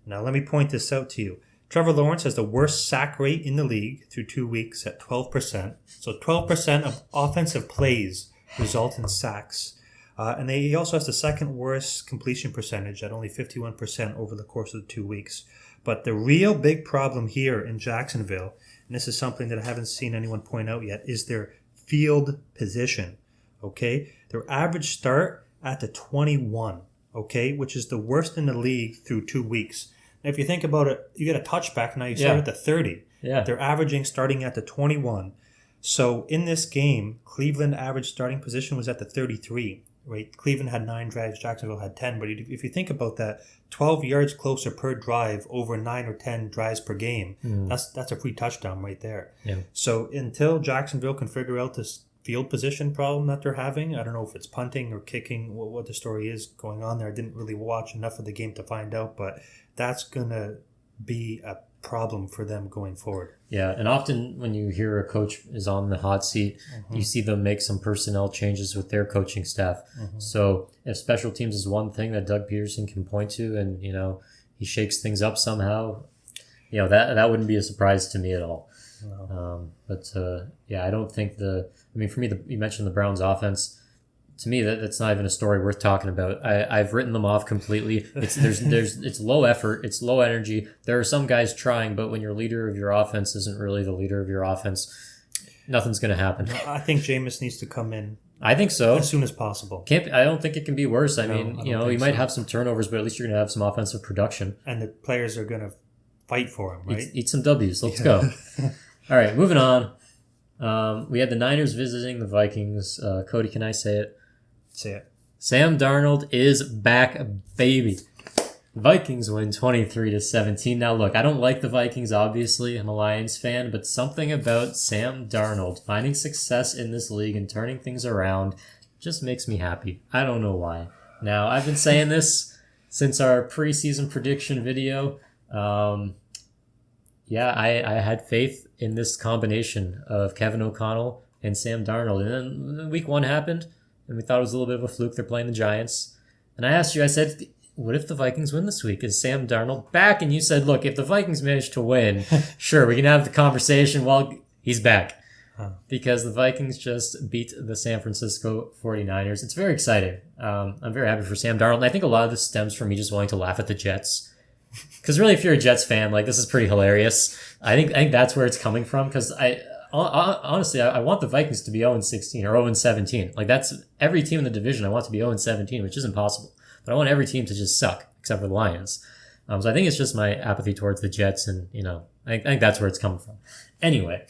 Now, let me point this out to you. Trevor Lawrence has the worst sack rate in the league through 2 weeks at 12%. So 12% of offensive plays result in sacks. And he also has the second worst completion percentage at only 51% over the course of the 2 weeks. But the real big problem here in Jacksonville, and this is something that I haven't seen anyone point out yet, is their field position. Okay? Their average start at the 21, okay, which is the worst in the league through 2 weeks. Now, if you think about it, you get a touchback, now you start at the 30. Yeah. They're averaging starting at the 21. So in this game, Cleveland average starting position was at the 33. Right, Cleveland had 9 drives, Jacksonville had 10. But if you think about that, 12 yards closer per drive over 9 or 10 drives per game, that's a free touchdown right there. Yeah. So until Jacksonville can figure out this field position problem that they're having, I don't know if it's punting or kicking, what the story is going on there. I didn't really watch enough of the game to find out, but that's going to be a problem for them going forward. Yeah, and often when you hear a coach is on the hot seat, you see them make some personnel changes with their coaching staff. So if special teams is one thing that Doug Peterson can point to, and he shakes things up somehow, that wouldn't be a surprise to me at all. No. I don't think for me, you mentioned the Browns offense. To me, that's not even a story worth talking about. I've written them off completely. It's low effort. It's low energy. There are some guys trying, but when your leader of your offense isn't really the leader of your offense, nothing's going to happen. I think Jameis needs to come in. I think so. As soon as possible. I don't think it can be worse. I mean, you might have some turnovers, but at least you're going to have some offensive production. And the players are going to fight for him, right? Eat some W's. Let's go. All right, moving on. We had the Niners visiting the Vikings. Cody, can I say it? Say it. Sam Darnold is back, baby. Vikings win 23-17. Now, look, I don't like the Vikings, obviously. I'm a Lions fan, but something about Sam Darnold finding success in this league and turning things around just makes me happy. I don't know why. Now, I've been saying this since our preseason prediction video. I had faith in this combination of Kevin O'Connell and Sam Darnold. And then week 1 happened, and we thought it was a little bit of a fluke. They're playing the Giants. And I asked you, I said, what if the Vikings win this week? Is Sam Darnold back? And you said, look, if the Vikings manage to win, sure, we can have the conversation. Well, he's back. Because the Vikings just beat the San Francisco 49ers. It's very exciting. I'm very happy for Sam Darnold. And I think a lot of this stems from me just wanting to laugh at the Jets. Because really, if you're a Jets fan, like, this is pretty hilarious. I think that's where it's coming from. Because honestly, I want the Vikings to be 0-16 or 0-17. Like, that's every team in the division I want to be 0-17, which isn't possible. But I want every team to just suck, except for the Lions. So I think it's just my apathy towards the Jets, and, I think that's where it's coming from. Anyway,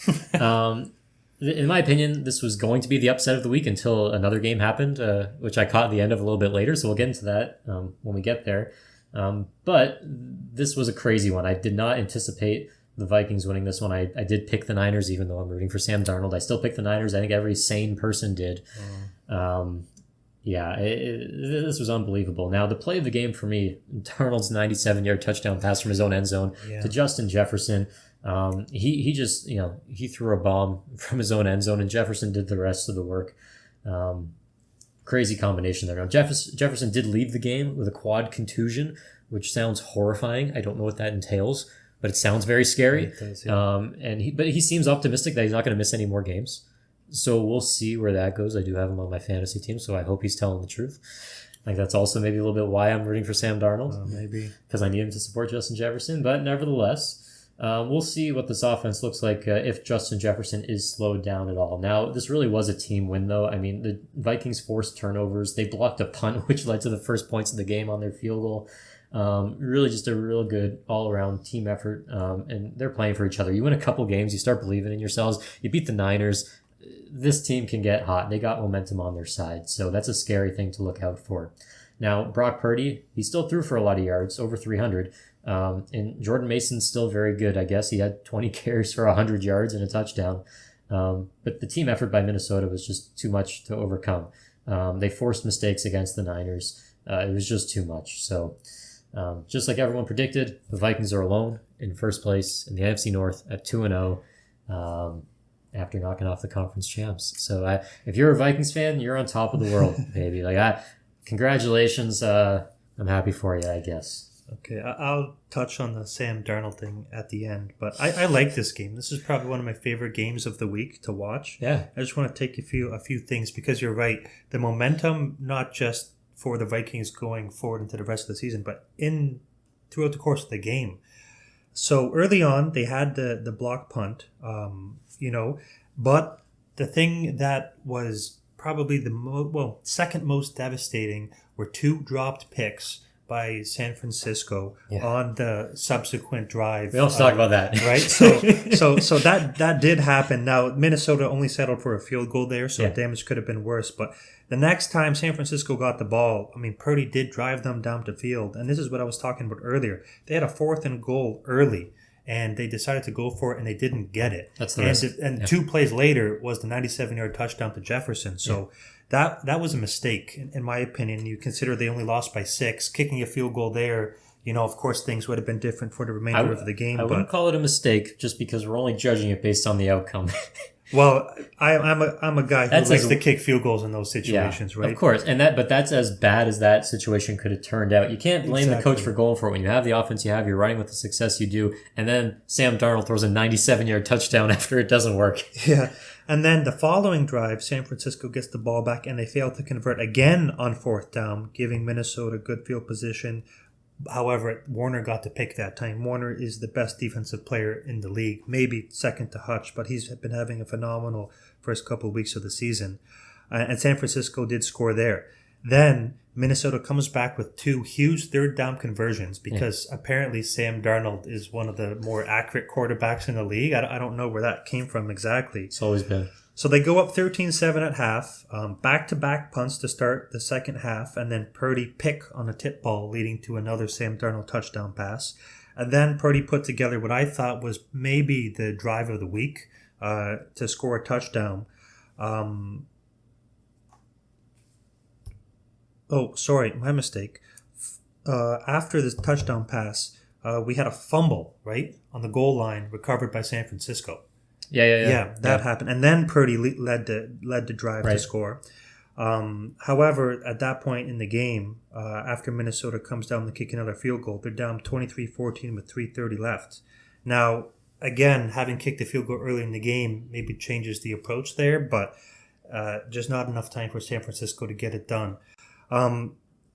in my opinion, this was going to be the upset of the week until another game happened, which I caught at the end of a little bit later, so we'll get into that when we get there. But this was a crazy one. I did not anticipate the Vikings winning this one. I did pick the Niners, even though I'm rooting for Sam Darnold. I still picked the Niners. I think every sane person did. This was unbelievable. Now, the play of the game for me, Darnold's 97-yard touchdown pass from his own end zone to Justin Jefferson. He just, he threw a bomb from his own end zone, and Jefferson did the rest of the work. Crazy combination there. Now, Jefferson did leave the game with a quad contusion, which sounds horrifying. I don't know what that entails, but it sounds very scary. It does, yeah. But he seems optimistic that he's not going to miss any more games. So we'll see where that goes. I do have him on my fantasy team, so I hope he's telling the truth. I think that's also maybe a little bit why I'm rooting for Sam Darnold. Maybe. Because I need him to support Justin Jefferson. But nevertheless, we'll see what this offense looks like if Justin Jefferson is slowed down at all. Now, this really was a team win, though. I mean, the Vikings forced turnovers. They blocked a punt, which led to the first points of the game on their field goal. Really just a real good all-around team effort. And they're playing for each other. You win a couple games, you start believing in yourselves. You beat the Niners. This team can get hot. They got momentum on their side, so that's a scary thing to look out for. Now, Brock Purdy, he still threw for a lot of yards, over 300, and Jordan Mason's still very good, I guess. He had 20 carries for 100 yards and a touchdown, but the team effort by Minnesota was just too much to overcome. They forced mistakes against the Niners. It was just too much. So, just like everyone predicted, the Vikings are alone in first place in the NFC North at 2-0. After knocking off the conference champs. So if you're a Vikings fan, you're on top of the world, baby. Congratulations. I'm happy for you, I guess. Okay, I'll touch on the Sam Darnold thing at the end, but I like this game. This is probably one of my favorite games of the week to watch. Yeah. I just want to take a few things, because you're right. The momentum, not just for the Vikings going forward into the rest of the season, but throughout the course of the game. So early on, they had the block punt, but the thing that was probably the second most devastating were 2 dropped picks by San Francisco on the subsequent drive. We don't have to talk about that. Right? So that did happen. Now, Minnesota only settled for a field goal there, so damage could have been worse. But the next time San Francisco got the ball, Purdy did drive them down the field. And this is what I was talking about earlier. They had a 4th and goal early, and they decided to go for it, and they didn't get it. That's the risk. And 2 plays later was the 97-yard touchdown to Jefferson. So that was a mistake, in my opinion. You consider they only lost by 6. Kicking a field goal there, of course, things would have been different for the remainder of the game. I wouldn't call it a mistake just because we're only judging it based on the outcome. Well, I'm a guy who likes to kick field goals in those situations, right? Of course, but that's as bad as that situation could have turned out. You can't blame the coach for going for it when you have the offense you have, you're running with the success you do, and then Sam Darnold throws a 97-yard touchdown after it doesn't work. Yeah, and then the following drive, San Francisco gets the ball back, and they fail to convert again on 4th down, giving Minnesota good field position. However, Warner got to pick that time. Warner is the best defensive player in the league, maybe second to Hutch, but he's been having a phenomenal first couple of weeks of the season. And San Francisco did score there. Then Minnesota comes back with 2 huge 3rd down conversions because apparently Sam Darnold is one of the more accurate quarterbacks in the league. I don't know where that came from exactly. It's always been. So they go up 13-7 at half, back-to-back punts to start the second half, and then Purdy pick on a tip ball leading to another Sam Darnold touchdown pass. And then Purdy put together what I thought was maybe the drive of the week to score a touchdown. Sorry, my mistake. After this touchdown pass, we had a fumble, right, on the goal line recovered by San Francisco. Yeah. That happened. And then Purdy led the drive to score. However, at that point in the game, after Minnesota comes down to kick another field goal, they're down 23-14 with 3:30 left. Now, again, having kicked the field goal early in the game maybe changes the approach there, but just not enough time for San Francisco to get it done.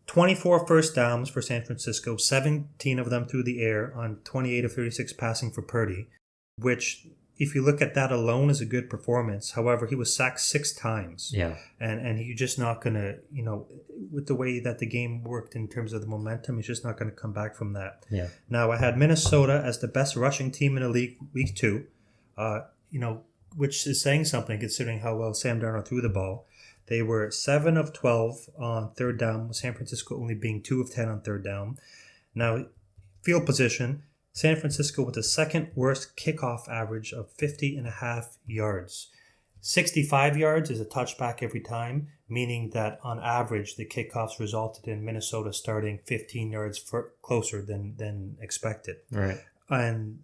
24 first downs for San Francisco, 17 of them through the air on 28 of 36 passing for Purdy, which, if you look at that alone, is a good performance. However, he was sacked 6 times. Yeah. And you're just not going to, with the way that the game worked in terms of the momentum, he's just not going to come back from that. Yeah. Now, I had Minnesota as the best rushing team in the league week 2, which is saying something considering how well Sam Darnold threw the ball. They were 7 of 12 on third down, with San Francisco only being 2 of 10 on third down. Now, field position, San Francisco with the second worst kickoff average of 50.5 yards. 65 yards is a touchback every time, meaning that on average the kickoffs resulted in Minnesota starting 15 yards closer than expected. Right. And,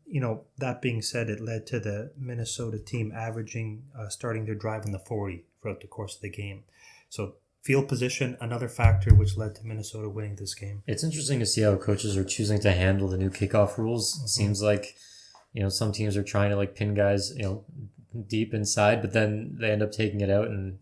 that being said, it led to the Minnesota team averaging, starting their drive in the 40 throughout the course of the game. So field position, another factor which led to Minnesota winning this game. It's interesting to see how coaches are choosing to handle the new kickoff rules. It seems like, some teams are trying to pin guys, deep inside, but then they end up taking it out in,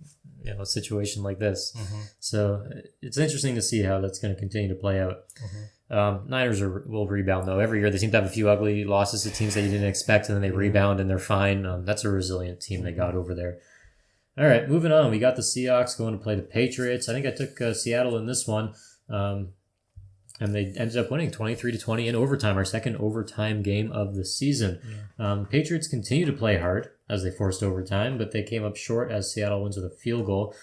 a situation like this. Mm-hmm. So it's interesting to see how that's going to continue to play out. Mm-hmm. Niners will rebound, though. Every year they seem to have a few ugly losses to teams that you didn't expect, and then they rebound and they're fine. That's a resilient team they got over there. All right, moving on. We got the Seahawks going to play the Patriots. I think I took Seattle in this one, and they ended up winning 23-20 in overtime, our second overtime game of the season. Yeah. Patriots continue to play hard as they forced overtime, but they came up short as Seattle wins with a field goal.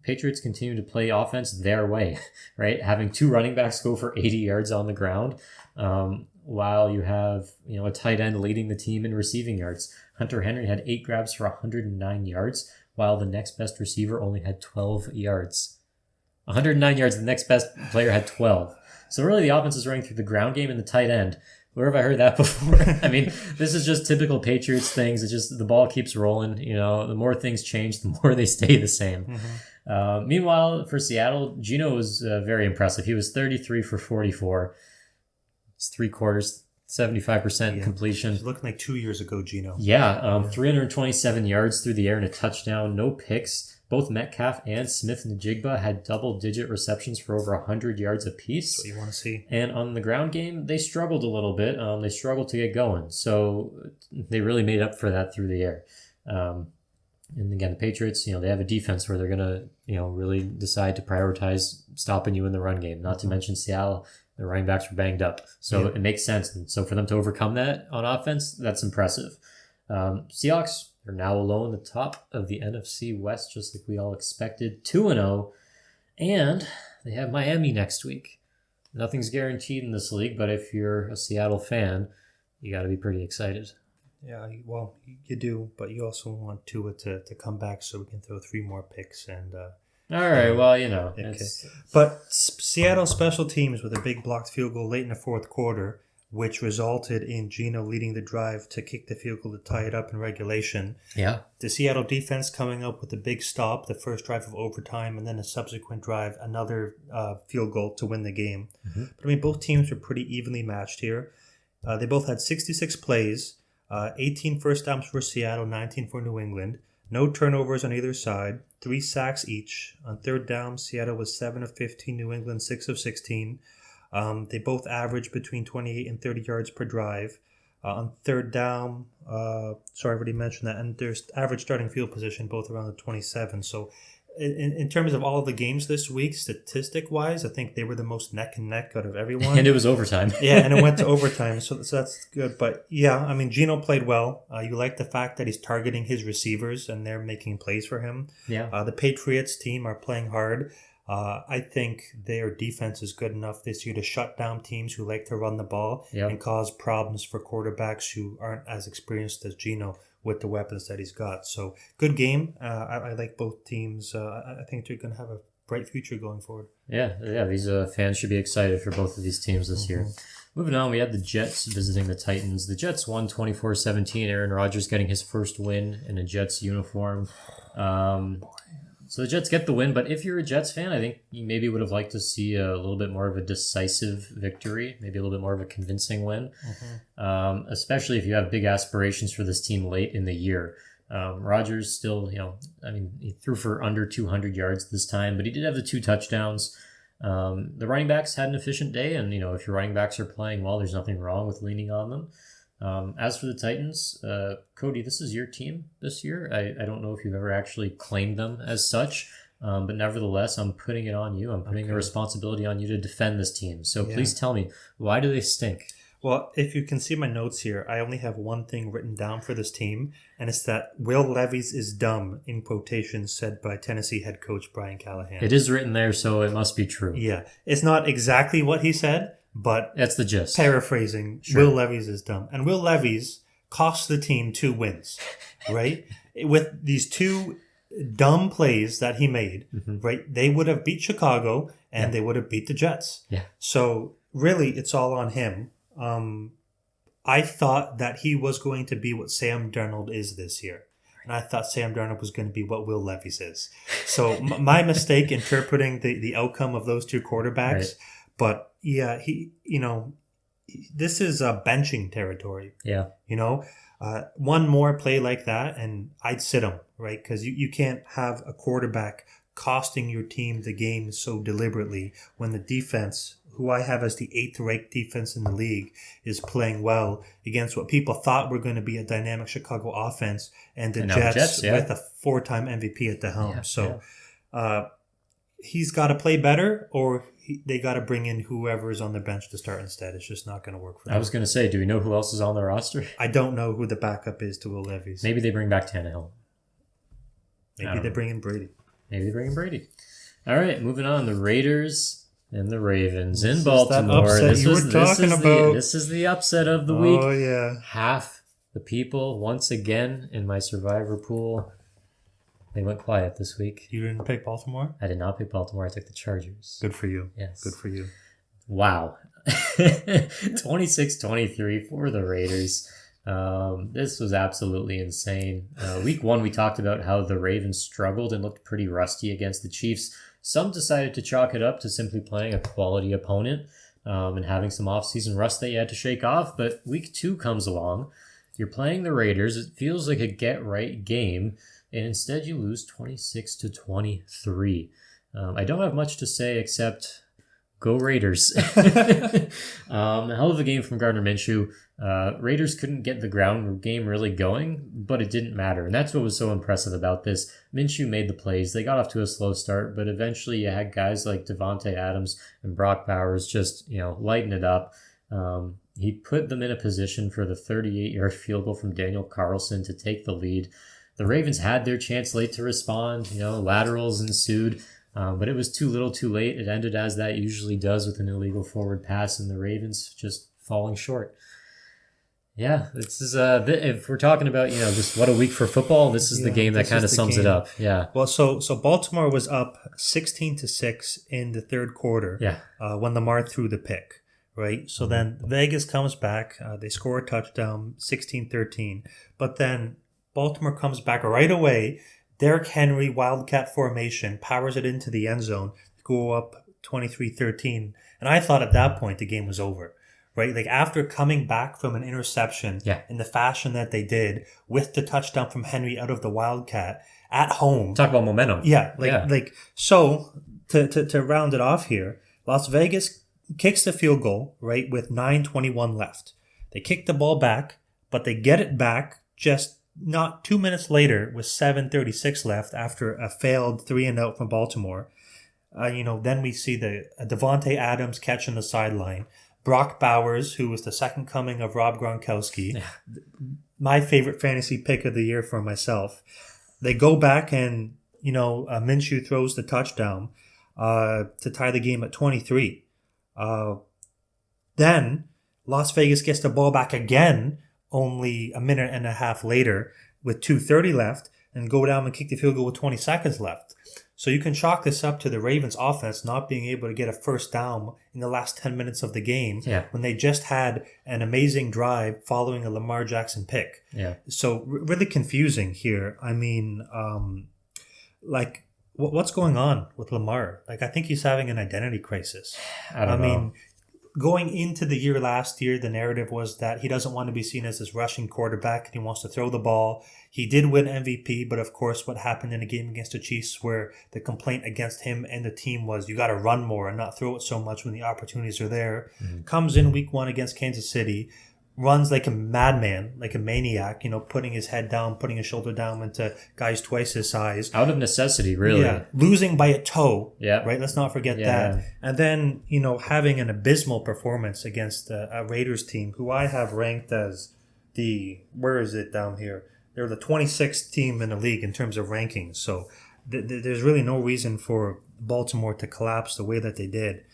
Patriots continue to play offense their way, right? Having 2 running backs go for 80 yards on the ground, while you have a tight end leading the team in receiving yards. Hunter Henry had 8 grabs for 109 yards, while the next best receiver only had 12 yards. 109 yards, the next best player had 12. So really the offense is running through the ground game and the tight end. Where have I heard that before? I mean, this is just typical Patriots things. It's just the ball keeps rolling. The more things change, the more they stay the same. Mm-hmm. Meanwhile, for Seattle, Geno was very impressive. He was 33 for 44. It's 3/4, 75% completion. He's looking like 2 years ago, Geno. Yeah, 327 yards through the air and a touchdown, no picks. Both Metcalf and Smith-Njigba had double-digit receptions for over 100 yards apiece. That's what you want to see. And on the ground game, they struggled a little bit. They struggled to get going. So they really made up for that through the air. And again, the Patriots, they have a defense where they're going to, really decide to prioritize stopping you in the run game. Not to mention Seattle, the running backs were banged up. So it makes sense. And so for them to overcome that on offense, that's impressive. Seahawks are now alone the top of the NFC West, just like we all expected, 2-0. And they have Miami next week. Nothing's guaranteed in this league, but if you're a Seattle fan, you got to be pretty excited. Yeah, well, you do, but you also want Tua to come back so we can throw 3 more picks. And all right, well, Okay. But Seattle special teams with a big blocked field goal late in the fourth quarter, which resulted in Geno leading the drive to kick the field goal to tie it up in regulation. Yeah. The Seattle defense coming up with a big stop, the first drive of overtime, and then a subsequent drive, another field goal to win the game. Mm-hmm. But both teams were pretty evenly matched here. They both had 66 plays, 18 first downs for Seattle, 19 for New England. No turnovers on either side, 3 sacks each. On third down, Seattle was 7 of 15, New England 6 of 16. They both averaged between 28 and 30 yards per drive. On third down, I already mentioned that, and there's average starting field position both around the 27. So in terms of all of the games this week, statistic-wise, I think they were the most neck and neck out of everyone. And it was overtime. Yeah, and it went to overtime, so that's good. But yeah, I mean, Geno played well. You like the fact that he's targeting his receivers and they're making plays for him. Yeah. The Patriots team are playing hard. I think their defense is good enough this year to shut down teams who like to run the ball and cause problems for quarterbacks who aren't as experienced as Geno with the weapons that he's got. So good game. I like both teams. I think they're going to have a bright future going forward. Yeah. These fans should be excited for both of these teams this year. Moving on, we had the Jets visiting the Titans. The Jets won 24-17. Aaron Rodgers getting his first win in a Jets uniform. So the Jets get the win, but if you're a Jets fan, I think you maybe would have liked to see a little bit more of a decisive victory, maybe a little bit more of a convincing win, especially if you have big aspirations for this team late in the year. Rodgers still, he threw for under 200 yards this time, but he did have the 2 touchdowns. The running backs had an efficient day, and, if your running backs are playing well, there's nothing wrong with leaning on them. As for the Titans, Cody, this is your team this year. I don't know if you've ever actually claimed them as such, but nevertheless, I'm putting it on you. I'm putting the responsibility on you to defend this team. So please tell me, why do they stink? Well, if you can see my notes here, I only have one thing written down for this team, and it's that Will Levis is dumb, in quotations said by Tennessee head coach Brian Callahan. It is written there, so it must be true. Yeah. It's not exactly what he said, but that's the gist. Paraphrasing, sure. Will Levis is dumb. And Will Levis cost the team 2 wins, right? With these 2 dumb plays that he made, right? They would have beat Chicago and they would have beat the Jets. Yeah. So really, it's all on him. I thought that he was going to be what Sam Darnold is this year. And I thought Sam Darnold was going to be what Will Levis is. So my mistake interpreting the outcome of those 2 quarterbacks. Right. But yeah, this is benching territory. Yeah. One more play like that and I'd sit him, right? Because you can't have a quarterback costing your team the game so deliberately when the defense, who I have as the 8th ranked defense in the league, is playing well against what people thought were going to be a dynamic Chicago offense and the Jets with a 4-time MVP at the helm. He's got to play better, or they got to bring in whoever is on the bench to start instead. It's just not going to work for them. I was going to say, do we know who else is on the roster? I don't know who the backup is to Will Levis. Maybe they bring back Tannehill. Maybe they bring in Brady. All right, moving on. The Raiders and the Ravens in Baltimore. This is the upset of the week. Oh, yeah. Half the people, once again, in my Survivor pool, they went quiet this week. You didn't pick Baltimore? I did not pick Baltimore. I took the Chargers. Good for you. Yes. Good for you. Wow. 26-23 for the Raiders. This was absolutely insane. Week 1, we talked about how the Ravens struggled and looked pretty rusty against the Chiefs. Some decided to chalk it up to simply playing a quality opponent and having some offseason rust that you had to shake off. But week 2 comes along. You're playing the Raiders. It feels like a get-right game. And instead you lose 26-23. I don't have much to say except go Raiders. Hell of a game from Gardner Minshew. Raiders couldn't get the ground game really going, but it didn't matter. And that's what was so impressive about this. Minshew made the plays. They got off to a slow start, but eventually you had guys like Devontae Adams and Brock Bowers just, lighten it up. He put them in a position for the 38-yard field goal from Daniel Carlson to take the lead. The Ravens had their chance late to respond. Laterals ensued, but it was too little too late. It ended as that usually does with an illegal forward pass, and the Ravens just falling short. Yeah, this is if we're talking about just what a week for football, this is the game that kind of sums it up. Yeah. Well, so Baltimore was up 16-6 in the third quarter. Yeah. When Lamar threw the pick, right? So then Vegas comes back. They score a touchdown, 16-13, but then Baltimore comes back right away. Derrick Henry, Wildcat formation, powers it into the end zone, go up 23-13. And I thought at that point the game was over, right? Like after coming back from an interception in the fashion that they did with the touchdown from Henry out of the Wildcat at home. Talk about momentum. So to round it off here, Las Vegas kicks the field goal, right, with 9:21 left. They kick the ball back, but they get it back just not 2 minutes later, with 7:36 left after a failed 3-and-out from Baltimore, then we see the Devontae Adams catch on the sideline. Brock Bowers, who was the second coming of Rob Gronkowski, my favorite fantasy pick of the year for myself. They go back and, Minshew throws the touchdown to tie the game at 23. Then Las Vegas gets the ball back again only a minute and a half later with 2:30 left and go down and kick the field goal with 20 seconds left. So you can chalk this up to the Ravens offense not being able to get a first down in the last 10 minutes of the game when they just had an amazing drive following a Lamar Jackson pick. Yeah. So really confusing here. I mean, what's going on with Lamar? I think he's having an identity crisis. I don't know. Going into the year last year, the narrative was that he doesn't want to be seen as this rushing quarterback and he wants to throw the ball. He did win MVP, but of course what happened in the game against the Chiefs where the complaint against him and the team was you got to run more and not throw it so much when the opportunities are there. Mm-hmm. Comes in week 1 against Kansas City, runs like a madman, like a maniac, putting his head down, putting his shoulder down into guys twice his size. Out of necessity, really. Yeah, losing by a toe, yeah. Right? Let's not forget that. And then, having an abysmal performance against a Raiders team who I have ranked as where is it down here? They're the 26th team in the league in terms of rankings. So there's really no reason for Baltimore to collapse the way that they did.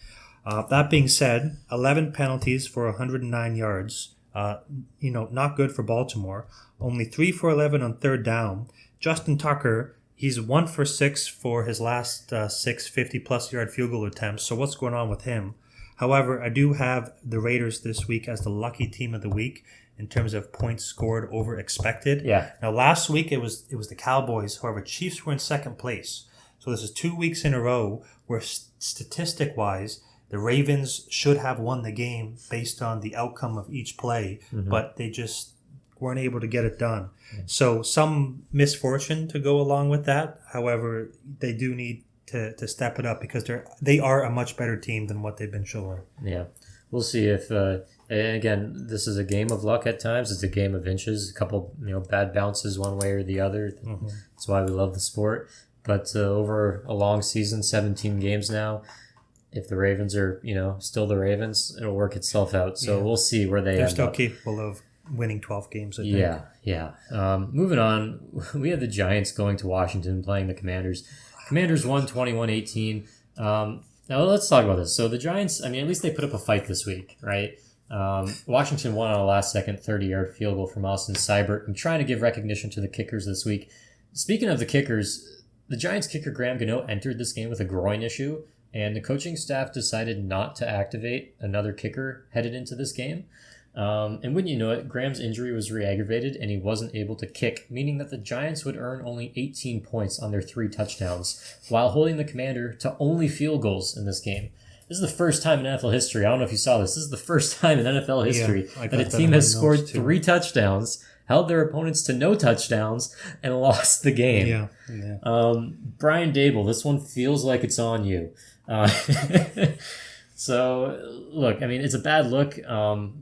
That being said, 11 penalties for 109 yards. Not good for Baltimore. Only 3 for 11 on third down. Justin Tucker, he's 1 for 6 for his last 6 50-plus yard field goal attempts. So what's going on with him? However, I do have the Raiders this week as the lucky team of the week in terms of points scored over expected. Yeah. Now, last week it was the Cowboys. However, Chiefs were in second place. So this is 2 weeks in a row where statistic-wise, the Ravens should have won the game based on the outcome of each play, but they just weren't able to get it done. Mm-hmm. So some misfortune to go along with that. However, they do need to step it up because they are a much better team than what they've been showing. Yeah. We'll see if, and again, this is a game of luck at times. It's a game of inches, a couple bad bounces one way or the other. Mm-hmm. That's why we love the sport. But over a long season, 17 games now, if the Ravens are, still the Ravens, it'll work itself out. So we'll see where they're still capable of winning 12 games, I think. Yeah. Moving on, we have the Giants going to Washington playing the Commanders. Commanders won 21-18. Now let's talk about this. So the Giants, at least they put up a fight this week, right? Washington won on a last-second 30-yard field goal from Austin Seibert. I'm trying to give recognition to the kickers this week. Speaking of the kickers, the Giants kicker Graham Gano entered this game with a groin issue. And the coaching staff decided not to activate another kicker headed into this game. And wouldn't you know it, Graham's injury was re-aggravated and he wasn't able to kick, meaning that the Giants would earn only 18 points on their 3 touchdowns while holding the Commander to only field goals in this game. This is the first time in NFL history, I don't know if you saw this, the first time in NFL history that a team has scored 3 touchdowns, held their opponents to no touchdowns, and lost the game. Yeah. Brian Dable, this one feels like it's on you. So, look, it's a bad look.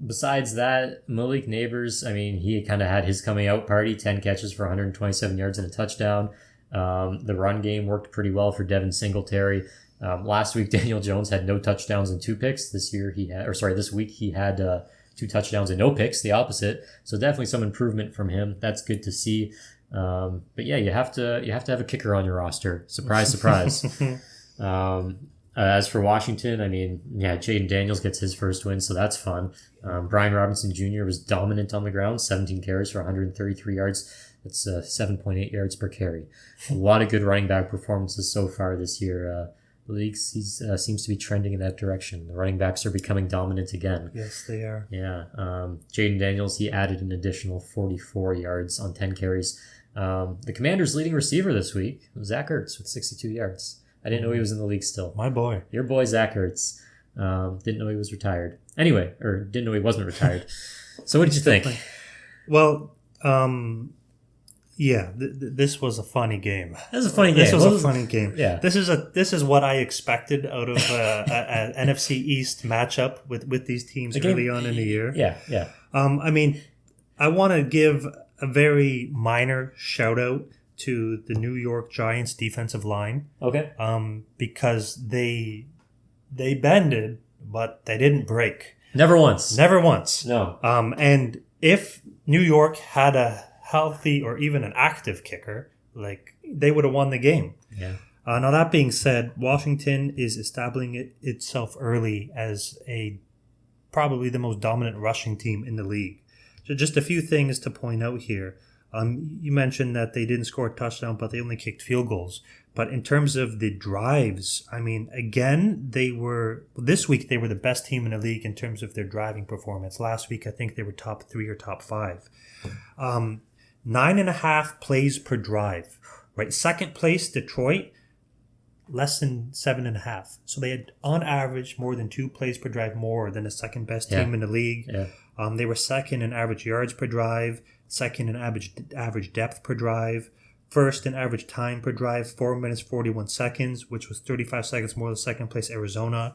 Besides that, Malik Neighbors, he kind of had his coming out party, 10 catches for 127 yards and a touchdown. The run game worked pretty well for Devin Singletary. Last week, Daniel Jones had no touchdowns and 2 picks. This week he had 2 touchdowns and no picks, the opposite. So definitely some improvement from him. That's good to see. But yeah, you have to have a kicker on your roster. Surprise, surprise. As for Washington, Jaden Daniels gets his first win, so that's fun. Brian Robinson Jr. was dominant on the ground, 17 carries for 133 yards. That's 7.8 yards per carry. A lot of good running back performances so far this year. The league seems to be trending in that direction. The running backs are becoming dominant again. Yes, they are. Yeah. Jaden Daniels, he added an additional 44 yards on 10 carries. The Commanders' leading receiver this week was Zach Ertz with 62 yards. I didn't know he was in the league still. My boy. Your boy, Zach Ertz. Didn't know he was retired. Anyway, or didn't know he wasn't retired. So what did you think? Well, this was a funny game. This was a funny game. This was a funny game. Yeah. This is what I expected out of an NFC East matchup with these teams early on in the year. Yeah. I want to give a very minor shout out to the New York Giants defensive line. Okay. Because they bended, but they didn't break. Never once. Never once. No. And if New York had a healthy or even an active kicker, like, they would have won the game. Yeah. Now, that being said, Washington is establishing itself early as probably the most dominant rushing team in the league. So just a few things to point out here. You mentioned that they didn't score a touchdown, but they only kicked field goals. But in terms of the drives, I mean, again, this week they were the best team in the league in terms of their driving performance. Last week, I think they were top 3 or top 5. 9.5 plays per drive, right? Second place, Detroit, less than 7.5. So they had, on average, more than 2 plays per drive more than the second best team in the league. Yeah. They were second in average yards per drive, second in average depth per drive, first in average time per drive, 4 minutes 41 seconds, which was 35 seconds more than second place Arizona.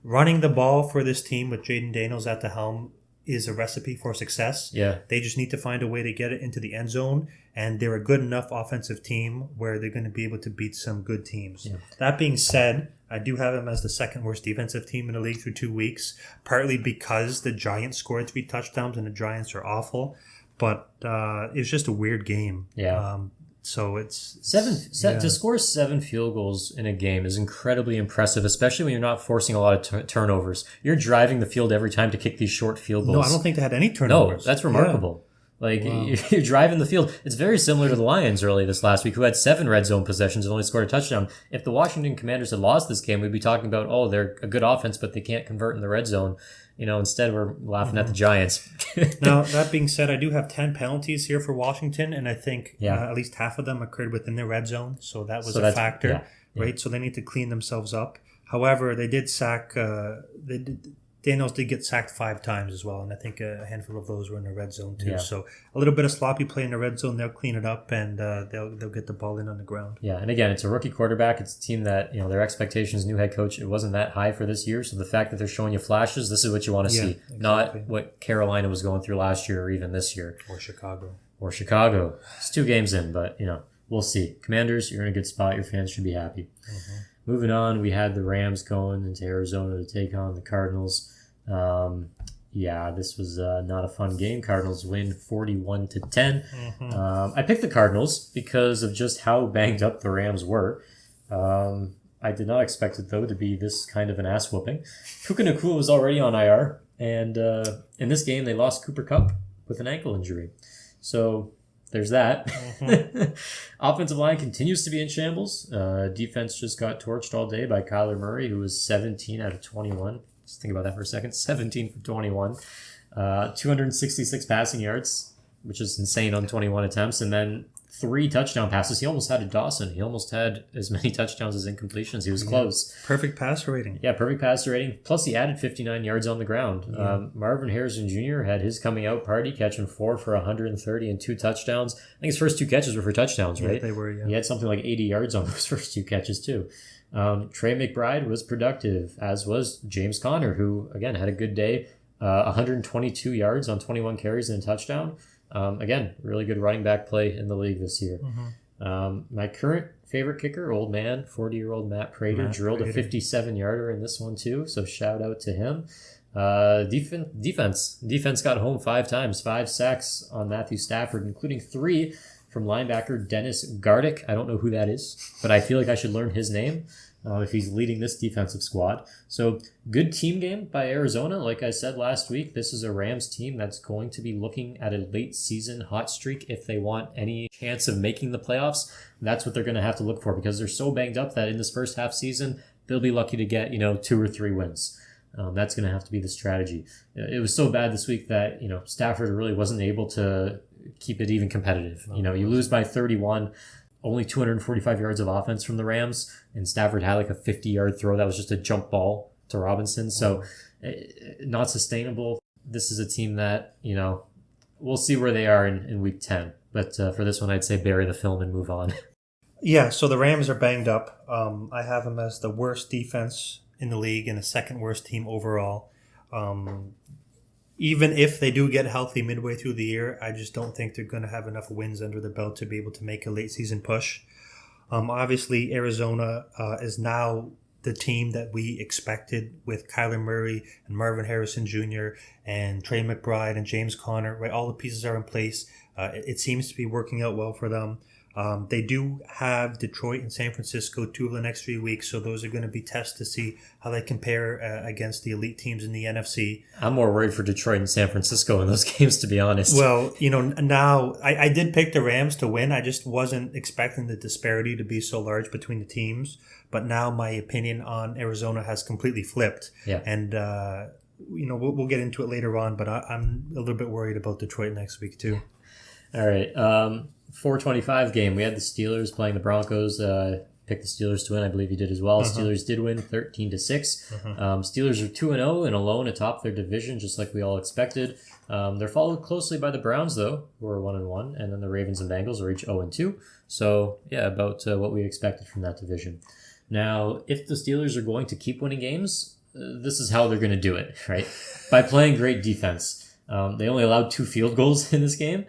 Running the ball for this team with Jaden Daniels at the helm is a recipe for success. Yeah. They just need to find a way to get it into the end zone, and they're a good enough offensive team where they're going to be able to beat some good teams. Yeah. That being said, I do have them as the second worst defensive team in the league through 2 weeks, partly because the Giants scored 3 touchdowns and the Giants are awful, but it was just a weird game. Yeah. So it's to score 7 field goals in a game is incredibly impressive, especially when you're not forcing a lot of turnovers. You're driving the field every time to kick these short field goals. No, I don't think they had any turnovers. No, that's remarkable. Yeah. Like, wow. You're driving the field. It's very similar to the Lions early this last week, who had 7 red zone possessions and only scored a touchdown. If the Washington Commanders had lost this game, we'd be talking about, oh, they're a good offense, but they can't convert in the red zone. Instead we're laughing at the Giants. Now, that being said, I do have 10 penalties here for Washington, and I think at least half of them occurred within the red zone, so that was a factor, right? So they need to clean themselves up. However, they did sack. Daniels did get sacked 5 times as well, and I think a handful of those were in the red zone too. Yeah. So a little bit of sloppy play in the red zone, they'll clean it up, and they'll get the ball in on the ground. Yeah, and again, it's a rookie quarterback. It's a team that, their expectations, new head coach, it wasn't that high for this year. So the fact that they're showing you flashes, this is what you want to see, exactly. Not what Carolina was going through last year or even this year. Or Chicago. It's 2 games in, but we'll see. Commanders, you're in a good spot. Your fans should be happy. Mm-hmm. Moving on, we had the Rams going into Arizona to take on the Cardinals. This was not a fun game. Cardinals win 41-10. Mm-hmm. I picked the Cardinals because of just how banged up the Rams were. I did not expect it, though, to be this kind of an ass whooping. Puka Nacua was already on IR, and in this game they lost Cooper Kupp with an ankle injury. So there's that. Mm-hmm. Offensive line continues to be in shambles. Defense just got torched all day by Kyler Murray, who was 17 out of 21. Just think about that for a second. 17 for 21. 266 passing yards, which is insane on 21 attempts. And then 3 touchdown passes. He almost had a Dawson. He almost had as many touchdowns as incompletions. He was close. Perfect passer rating. Yeah, perfect passer rating. Plus, he added 59 yards on the ground. Yeah. Marvin Harrison Jr. had his coming out party, catching 4 for 130 and 2 touchdowns. I think his first 2 catches were for touchdowns, right? Yeah, they were, yeah. He had something like 80 yards on those first 2 catches, too. Trey McBride was productive, as was James Conner, who, again, had a good day. 122 yards on 21 carries and a touchdown. Again, really good running back play in the league this year. Mm-hmm. My current favorite kicker, old man, 40-year-old Matt Prater, drilled a 57-yarder in this one too, so shout out to him. Defense got home 5 times, 5 sacks on Matthew Stafford, including 3 from linebacker Dennis Gardick. I don't know who that is, but I feel like I should learn his name if he's leading this defensive squad. So good team game by Arizona. Like I said last week, this is a Rams team that's going to be looking at a late season hot streak if they want any chance of making the playoffs. That's what they're going to have to look for because they're so banged up that in this first half season, they'll be lucky to get 2 or 3 wins. That's going to have to be the strategy. It was so bad this week that Stafford really wasn't able to keep it even competitive. You lose by 31, only 245 yards of offense from the Rams, and Stafford had like a 50-yard throw that was just a jump ball to Robinson. So not sustainable. This is a team that, we'll see where they are in week 10. But for this one, I'd say bury the film and move on. Yeah, so the Rams are banged up. I have them as the worst defense in the league and the second worst team overall. even if they do get healthy midway through the year, I just don't think they're going to have enough wins under their belt to be able to make a late season push. Obviously, Arizona is now the team that we expected with Kyler Murray and Marvin Harrison Jr. and Trey McBride and James Conner. Right, all the pieces are in place. It seems to be working out well for them. They do have Detroit and San Francisco 2 of the next 3 weeks, so those are going to be tests to see how they compare against the elite teams in the NFC. I'm more worried for Detroit and San Francisco in those games, to be honest. Well, now I did pick the Rams to win. I just wasn't expecting the disparity to be so large between the teams. But now my opinion on Arizona has completely flipped. Yeah. And, we'll get into it later on, but I'm a little bit worried about Detroit next week too. All right. 4:25 game. We had the Steelers playing the Broncos. Picked the Steelers to win. I believe you did as well. Steelers did win 13-6. Steelers are 2-0 and alone atop their division, just like we all expected. They're followed closely by the Browns, though, who are 1-1, and then the Ravens and Bengals are each 0-2. So, yeah, about what we expected from that division. Now, if the Steelers are going to keep winning games, this is how they're going to do it, right? By playing great defense. They only allowed 2 field goals in this game.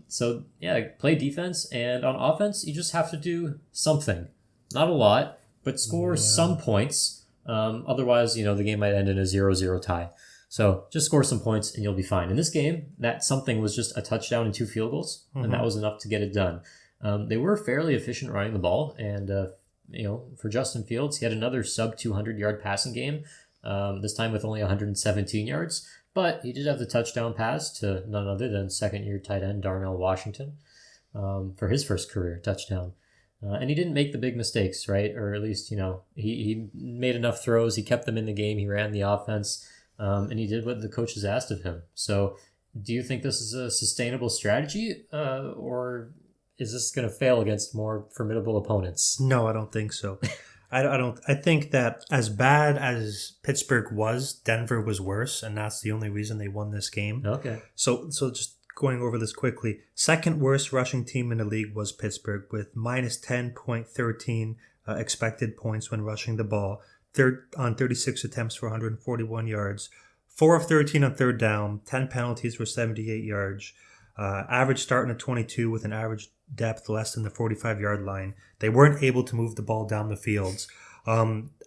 So, yeah, play defense, and on offense, you just have to do something. Not a lot, but score some points. Otherwise, the game might end in a 0-0 tie. So just score some points, and you'll be fine. In this game, that something was just a touchdown and 2 field goals, and that was enough to get it done. They were fairly efficient running the ball, and for Justin Fields, he had another sub 200-yard passing game, this time with only 117 yards. But he did have the touchdown pass to none other than second-year tight end Darnell Washington for his first career touchdown. And he didn't make the big mistakes, right? Or at least, he made enough throws. He kept them in the game. He ran the offense, and he did what the coaches asked of him. So do you think this is a sustainable strategy, or is this going to fail against more formidable opponents? No, I don't think so. I think that as bad as Pittsburgh was, Denver was worse, and that's the only reason they won this game. Okay. So just going over this quickly, second worst rushing team in the league was Pittsburgh with minus 10.13 expected points when rushing the ball. Third on 36 attempts for 141 yards. 4 of 13 on third down. 10 penalties for 78 yards. Average starting at 22 with an average depth less than the 45-yard line. They weren't able to move the ball down the fields.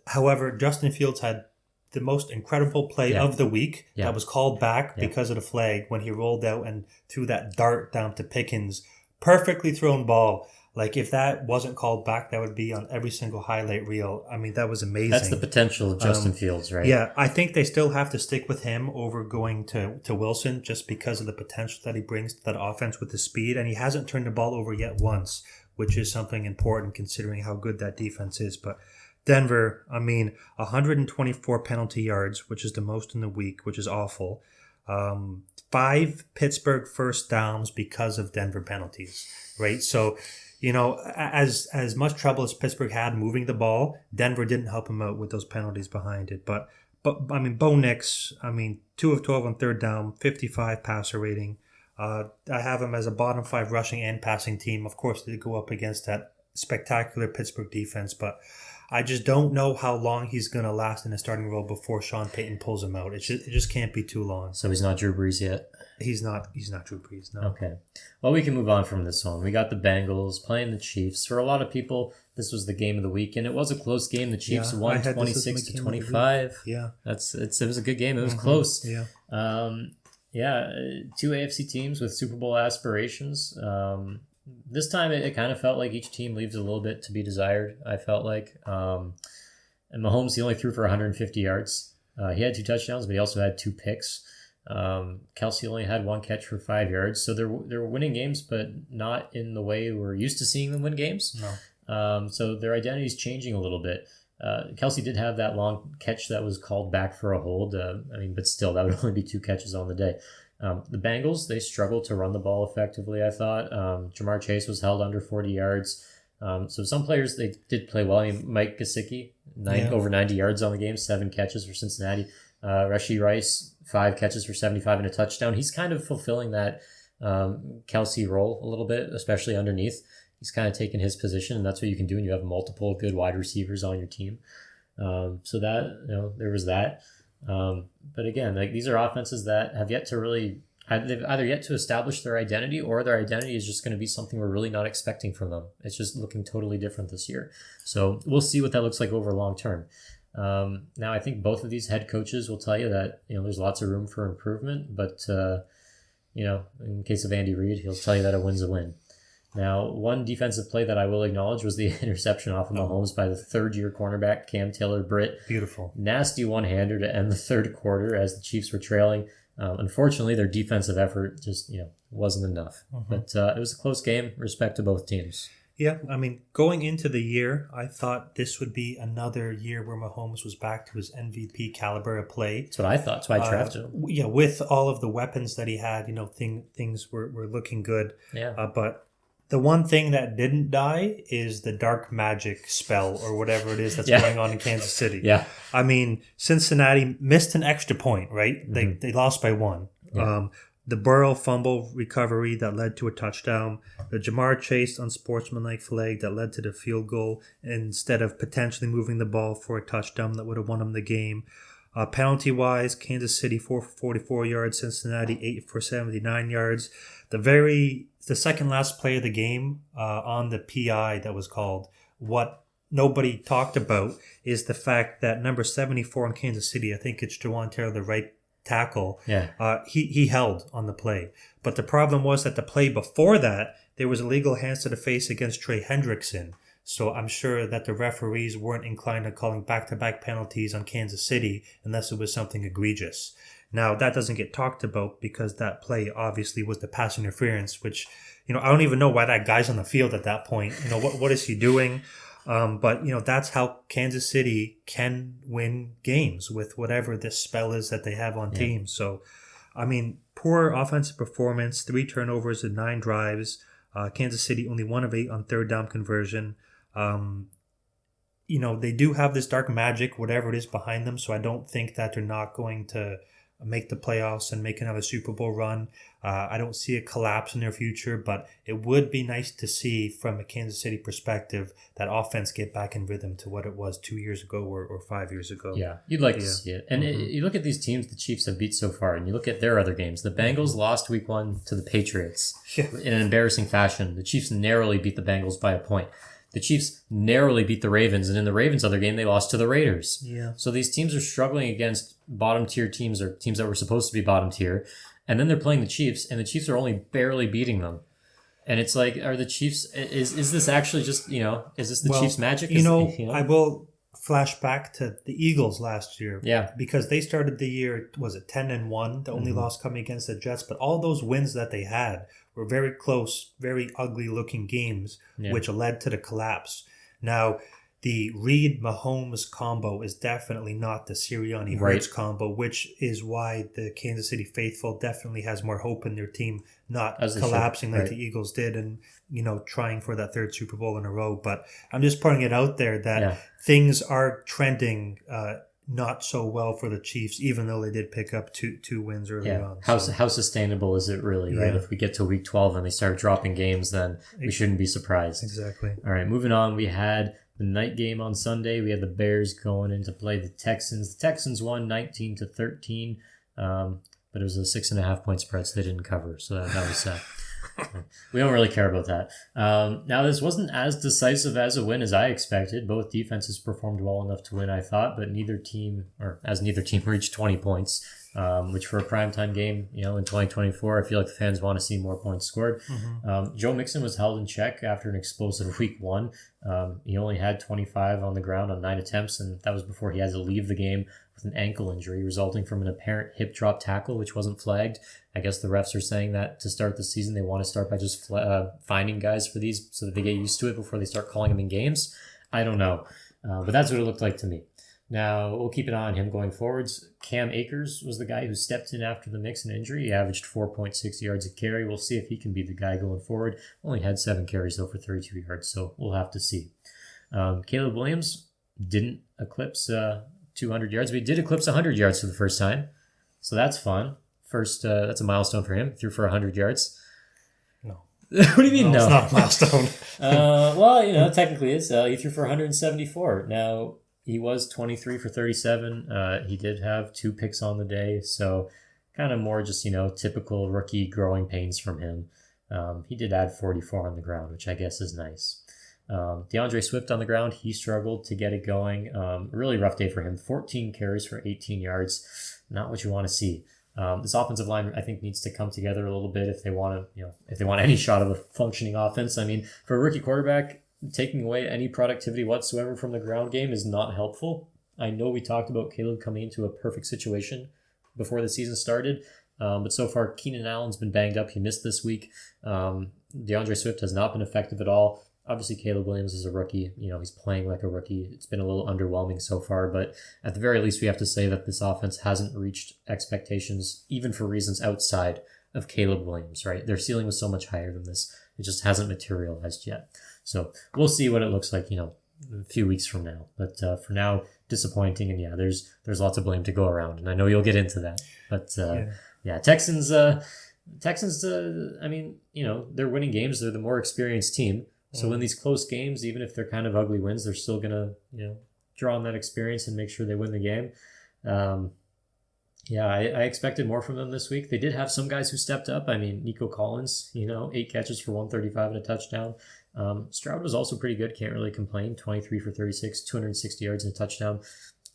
However, Justin Fields had the most incredible play of the week that was called back because of the flag when he rolled out and threw that dart down to Pickens. Perfectly thrown ball. Like, if that wasn't called back, that would be on every single highlight reel. I mean, that was amazing. That's the potential of Justin Fields, right? Yeah, I think they still have to stick with him over going to Wilson just because of the potential that he brings to that offense with the speed. And he hasn't turned the ball over yet once, which is something important considering how good that defense is. But Denver, 124 penalty yards, which is the most in the week, which is awful. 5 Pittsburgh first downs because of Denver penalties, right? So, as much trouble as Pittsburgh had moving the ball, Denver didn't help him out with those penalties behind it. But Bo Nix, 2 of 12 on third down, 55 passer rating. I have him as a bottom 5 rushing and passing team. Of course, they go up against that spectacular Pittsburgh defense, but I just don't know how long he's going to last in the starting role before Sean Payton pulls him out. It just can't be too long. So he's not Drew Brees yet? He's not Drew Brees, no. Okay. Well, we can move on from this one. We got the Bengals playing the Chiefs. For a lot of people, this was the game of the week, and it was a close game. The Chiefs won 26-25. Yeah. It was a good game. It was close. Yeah. 2 AFC teams with Super Bowl aspirations. This time, it kind of felt like each team leaves a little bit to be desired, I felt like. And Mahomes, he only threw for 150 yards. He had 2 touchdowns, but he also had 2 picks. Kelsey only had 1 catch for 5 yards. So they're winning games, but not in the way we're used to seeing them win games. No. So their identity is changing a little bit. Kelsey did have that long catch that was called back for a hold. But still, that would only be 2 catches on the day. The Bengals, they struggled to run the ball effectively, I thought. Jamar Chase was held under 40 yards. So some players, they did play well. Mike Gesicki, over 90 yards on the game, 7 catches for Cincinnati. Rashee Rice, 5 catches for 75 and a touchdown. He's kind of fulfilling that Kelsey role a little bit, especially underneath. He's kind of taken his position, and that's what you can do when you have multiple good wide receivers on your team. So that, there was that. But again, like these are offenses that have yet to really, they've either yet to establish their identity, or their identity is just going to be something we're really not expecting from them. It's just looking totally different this year. So we'll see what that looks like over long term. Now, I think both of these head coaches will tell you that, there's lots of room for improvement, but, in case of Andy Reid, he'll tell you that a win's a win. Now, one defensive play that I will acknowledge was the interception off of Mahomes by the third-year cornerback, Cam Taylor-Britt. Beautiful. Nasty one-hander to end the third quarter as the Chiefs were trailing. Unfortunately, their defensive effort just, wasn't enough. Mm-hmm. But it was a close game. Respect to both teams. Yeah, I mean, going into the year, I thought this would be another year where Mahomes was back to his MVP caliber of play. That's what I thought. That's why I drafted him. Yeah, with all of the weapons that he had, things were looking good. Yeah. But the one thing that didn't die is the dark magic spell or whatever it is that's going on in Kansas City. Yeah. I mean, Cincinnati missed an extra point, right? Mm-hmm. They lost by one. Yeah. The Burrow fumble recovery that led to a touchdown. The Jamar Chase unsportsmanlike flag that led to the field goal instead of potentially moving the ball for a touchdown that would have won him the game. Penalty-wise, Kansas City 4 for 44 yards, Cincinnati 8 for 79 yards. The second last play of the game on the PI that was called, what nobody talked about is the fact that number 74 in Kansas City, I think it's Jawan Taylor, the right tackle, he held on the play. But the problem was that the play before that, there was illegal hands to the face against Trey Hendrickson. So I'm sure that the referees weren't inclined to calling back-to-back penalties on Kansas City unless it was something egregious. Now, that doesn't get talked about because that play obviously was the pass interference, which, I don't even know why that guy's on the field at that point. What is he doing? But that's how Kansas City can win games with whatever this spell is that they have on teams. So, I mean, poor offensive performance, 3 turnovers and 9 drives. Kansas City only 1 of 8 on third down conversion. They do have this dark magic, whatever it is behind them. So I don't think that they're not going to make the playoffs and make another Super Bowl run. I don't see a collapse in their future, but it would be nice to see from a Kansas City perspective that offense get back in rhythm to what it was 2 years ago or 5 years ago. Yeah, you'd like to see it. And you look at these teams the Chiefs have beat so far, and you look at their other games. The Bengals lost week 1 to the Patriots in an embarrassing fashion. The Chiefs narrowly beat the Bengals by a point. The Chiefs narrowly beat the Ravens, and in the Ravens' other game, they lost to the Raiders. Yeah. So these teams are struggling against bottom-tier teams or teams that were supposed to be bottom-tier, and then they're playing the Chiefs, and the Chiefs are only barely beating them. And it's like, are the Chiefs, is this actually just, is this the Chiefs' magic? I will flash back to the Eagles last year. Yeah. Because they started the year, 10-1, the only loss coming against the Jets, but all those wins that they had were very close, very ugly-looking games, which led to the collapse. Now, the Reid-Mahomes combo is definitely not the Sirianni-Hurts combo, which is why the Kansas City faithful definitely has more hope in their team not collapsing like the Eagles did and, trying for that 3rd Super Bowl in a row. But I'm just putting it out there that things are trending not so well for the Chiefs, even though they did pick up two wins early on. How sustainable is it really, right? If we get to week 12 and they start dropping games, then we shouldn't be surprised. Exactly. All right, moving on. We had the night game on Sunday. We had the Bears going in to play the Texans. The Texans won 19-13, but it was a 6.5 point spread, so they didn't cover. So that was sad. We don't really care about that. Now, this wasn't as decisive as a win as I expected. Both defenses performed well enough to win, I thought, but neither team reached 20 points, which for a primetime game, in 2024, I feel like the fans want to see more points scored. Joe Mixon was held in check after an explosive week 1. He only had 25 on the ground on 9 attempts, and that was before he had to leave the game with an ankle injury resulting from an apparent hip drop tackle, which wasn't flagged. I guess the refs are saying that to start the season, they want to start by just finding guys for these so that they get used to it before they start calling them in games. I don't know, but that's what it looked like to me. Now, we'll keep an eye on him going forwards. Cam Akers was the guy who stepped in after the Mixon injury. He averaged 4.6 yards a carry. We'll see if he can be the guy going forward. Only had 7 carries, though, for 32 yards, so we'll have to see. Caleb Williams didn't eclipse 200 yards, but he did eclipse 100 yards for the first time, so that's fun. That's a milestone for him. Threw for 100 yards. No. What do you mean no? It's not a milestone. Well, technically it's. He threw for 174. Now, he was 23 for 37. He did have 2 picks on the day, so kind of more just, typical rookie growing pains from him. He did add 44 on the ground, which I guess is nice. DeAndre Swift on the ground, he struggled to get it going. Really rough day for him. 14 carries for 18 yards. Not what you want to see. This offensive line, I think, needs to come together a little bit if they want to, if they want any shot of a functioning offense. I mean, for a rookie quarterback, taking away any productivity whatsoever from the ground game is not helpful. I know we talked about Caleb coming into a perfect situation before the season started, but so far Keenan Allen's been banged up. He missed this week. DeAndre Swift has not been effective at all. Obviously, Caleb Williams is a rookie. He's playing like a rookie. It's been a little underwhelming so far, but at the very least, we have to say that this offense hasn't reached expectations, even for reasons outside of Caleb Williams, right? Their ceiling was so much higher than this. It just hasn't materialized yet. So we'll see what it looks like, a few weeks from now. But for now, disappointing. And yeah, there's lots of blame to go around. And I know you'll get into that. But Texans, I mean, they're winning games. They're the more experienced team. So in these close games, even if they're kind of ugly wins, they're still going to, draw on that experience and make sure they win the game. I expected more from them this week. They did have some guys who stepped up. I mean, Nico Collins, 8 catches for 135 and a touchdown. Stroud was also pretty good. Can't really complain. 23 for 36, 260 yards and a touchdown.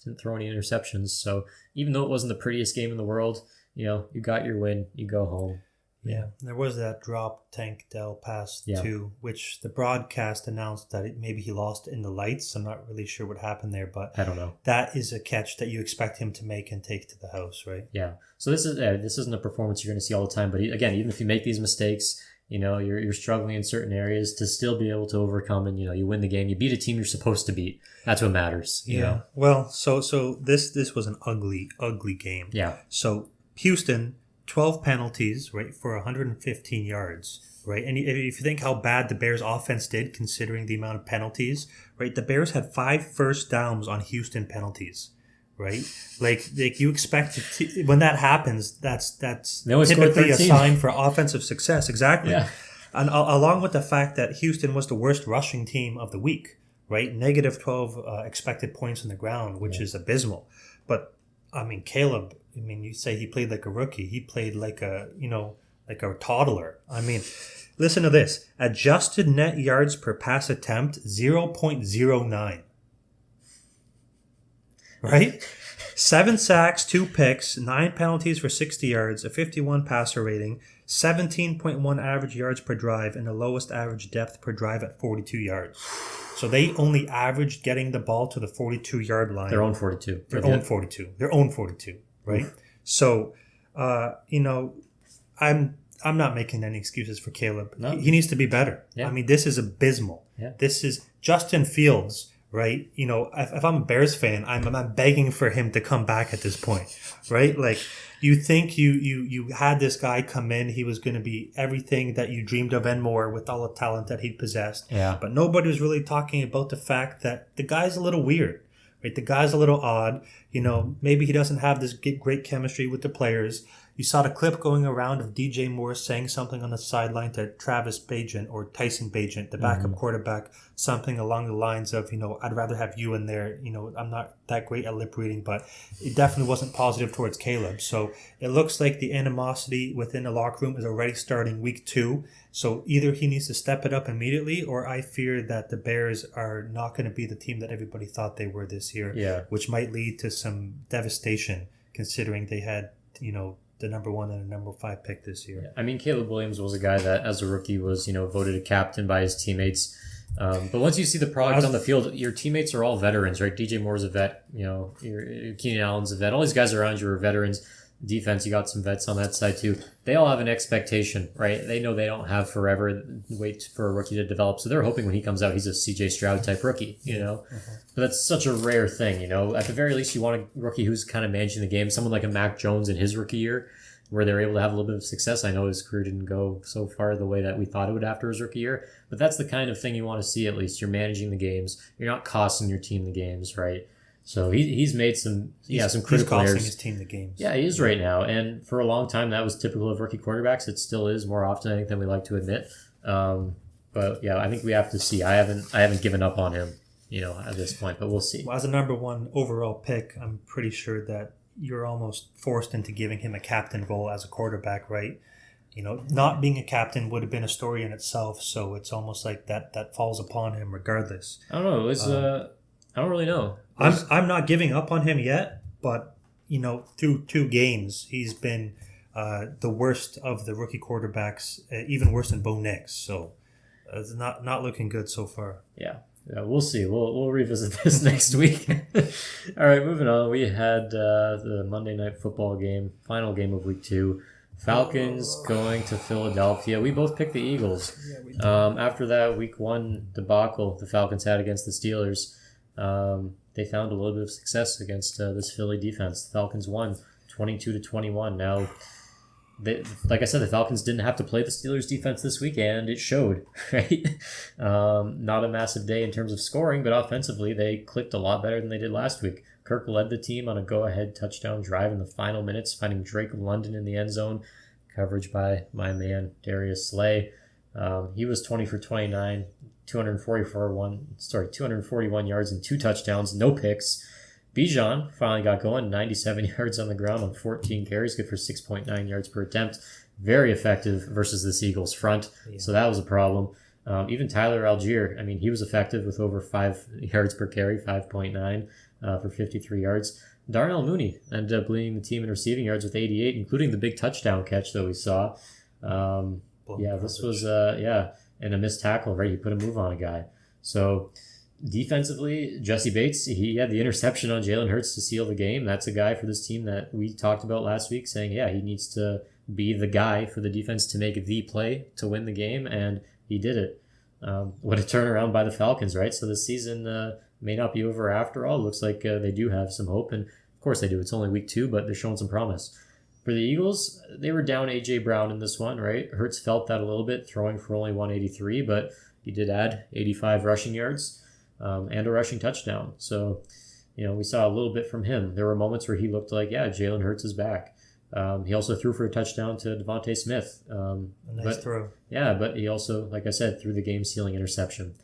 Didn't throw any interceptions. So even though it wasn't the prettiest game in the world, you got your win. You go home. Yeah, there was that drop Tank Dell pass too, which the broadcast announced that maybe he lost in the lights. I'm not really sure what happened there, but I don't know. That is a catch that you expect him to make and take to the house, right? Yeah. So this isn't a performance you're going to see all the time, but again, even if you make these mistakes, you're struggling in certain areas, to still be able to overcome and you win the game. You beat a team you're supposed to beat. That's what matters. You know? Well, so this was an ugly game. Yeah. So Houston, 12 penalties, right, for 115 yards, right? And if you think how bad the Bears offense did considering the amount of penalties, right? The Bears had 5 first downs on Houston penalties, right? Like you expect when that happens, that's typically a sign for offensive success. Exactly. Yeah. And along with the fact that Houston was the worst rushing team of the week, right? Negative 12 expected points on the ground, which is abysmal. But I mean, Caleb, you say he played like a rookie. He played like a toddler. I mean, listen to this. Adjusted net yards per pass attempt, 0.09. Right? 7 sacks, 2 picks, 9 penalties for 60 yards, a 51 passer rating, 17.1 average yards per drive, and the lowest average depth per drive at 42 yards. So they only averaged getting the ball to the 42-yard line. Their own 42. Their own 42, right? Oof. So, I'm not making any excuses for Caleb. No. He needs to be better. Yeah. I mean, this is abysmal. Yeah. This is Justin Fields, right? If I'm a Bears fan, I'm begging for him to come back at this point, right? Like, you think you had this guy come in, he was going to be everything that you dreamed of and more with all the talent that he possessed. Yeah. But nobody was really talking about the fact that the guy's a little weird, right? The guy's a little odd. Maybe he doesn't have this great chemistry with the players. You saw the clip going around of DJ Moore saying something on the sideline to Travis Bagent or Tyson Bagent, the backup quarterback, something along the lines of, I'd rather have you in there. I'm not that great at lip reading, but it definitely wasn't positive towards Caleb. So it looks like the animosity within the locker room is already starting week 2. So either he needs to step it up immediately, or I fear that the Bears are not going to be the team that everybody thought they were this year, which might lead to some devastation considering they had, the number 1 and the number 5 pick this year. Yeah. I mean, Caleb Williams was a guy that, as a rookie, was voted a captain by his teammates. But once you see the product on the field, your teammates are all veterans, right? DJ Moore's a vet. Your Keenan Allen's a vet. All these guys around you are veterans. Defense, you got some vets on that side too. They all have an expectation, right? They know they don't have forever wait for a rookie to develop, so they're hoping when he comes out, he's a CJ Stroud type rookie, But that's such a rare thing, At the very least, you want a rookie who's kind of managing the game. Someone like a Mac Jones in his rookie year, where they're able to have a little bit of success. I know his career didn't go so far the way that we thought it would after his rookie year, but that's the kind of thing you want to see. At least you're managing the games. You're not costing your team the games, right? So he's made some critical errors. He's costing his team the games. Yeah, he is right now. And for a long time, that was typical of rookie quarterbacks. It still is more often, I think, than we like to admit. But yeah, I think we have to see. I haven't given up on him. at this point, but we'll see. Well, as a number one overall pick, I'm pretty sure that you're almost forced into giving him a captain role as a quarterback, right? Not being a captain would have been a story in itself, so it's almost like that falls upon him regardless. I don't know. I don't really know. I'm not giving up on him yet, but through 2 games, he's been the worst of the rookie quarterbacks, even worse than Bo Nix. So it's not looking good so far. Yeah, we'll see. We'll revisit this next week. All right, moving on. We had the Monday Night Football game, final game of Week 2. Falcons going to Philadelphia. We both picked the Eagles. Yeah, we did. After that Week 1 debacle the Falcons had against the Steelers, they found a little bit of success against this Philly defense. The Falcons won 22-21. Now, like I said, the Falcons didn't have to play the Steelers defense this week, and it showed, right? Not a massive day in terms of scoring, but offensively they clicked a lot better than they did last week. Kirk led the team on a go-ahead touchdown drive in the final minutes, finding Drake London in the end zone. Coverage by my man, Darius Slay. He was 20 for 29, 241 yards and 2 touchdowns, no picks. Bijan finally got going, 97 yards on the ground on 14 carries, good for 6.9 yards per attempt. Very effective versus this Eagles front, so that was a problem. Even Tyler Algier, he was effective with over 5 yards per carry, 5.9 for 53 yards. Darnell Mooney ended up leading the team in receiving yards with 88, including the big touchdown catch that we saw. This was, and a missed tackle, right? He put a move on a guy. So defensively, Jesse Bates, he had the interception on Jalen Hurts to seal the game. That's a guy for this team that we talked about last week, saying, he needs to be the guy for the defense to make the play to win the game, and he did it. What a turnaround by the Falcons, right? So this season may not be over after all. Looks like they do have some hope, and of course they do. It's only Week 2, but they're showing some promise. For the Eagles, they were down A.J. Brown in this one, right? Hurts felt that a little bit, throwing for only 183, but he did add 85 rushing yards and a rushing touchdown. So, we saw a little bit from him. There were moments where he looked like, Jalen Hurts is back. He also threw for a touchdown to Devontae Smith. A nice throw. Yeah, but he also, like I said, threw the game-sealing interception.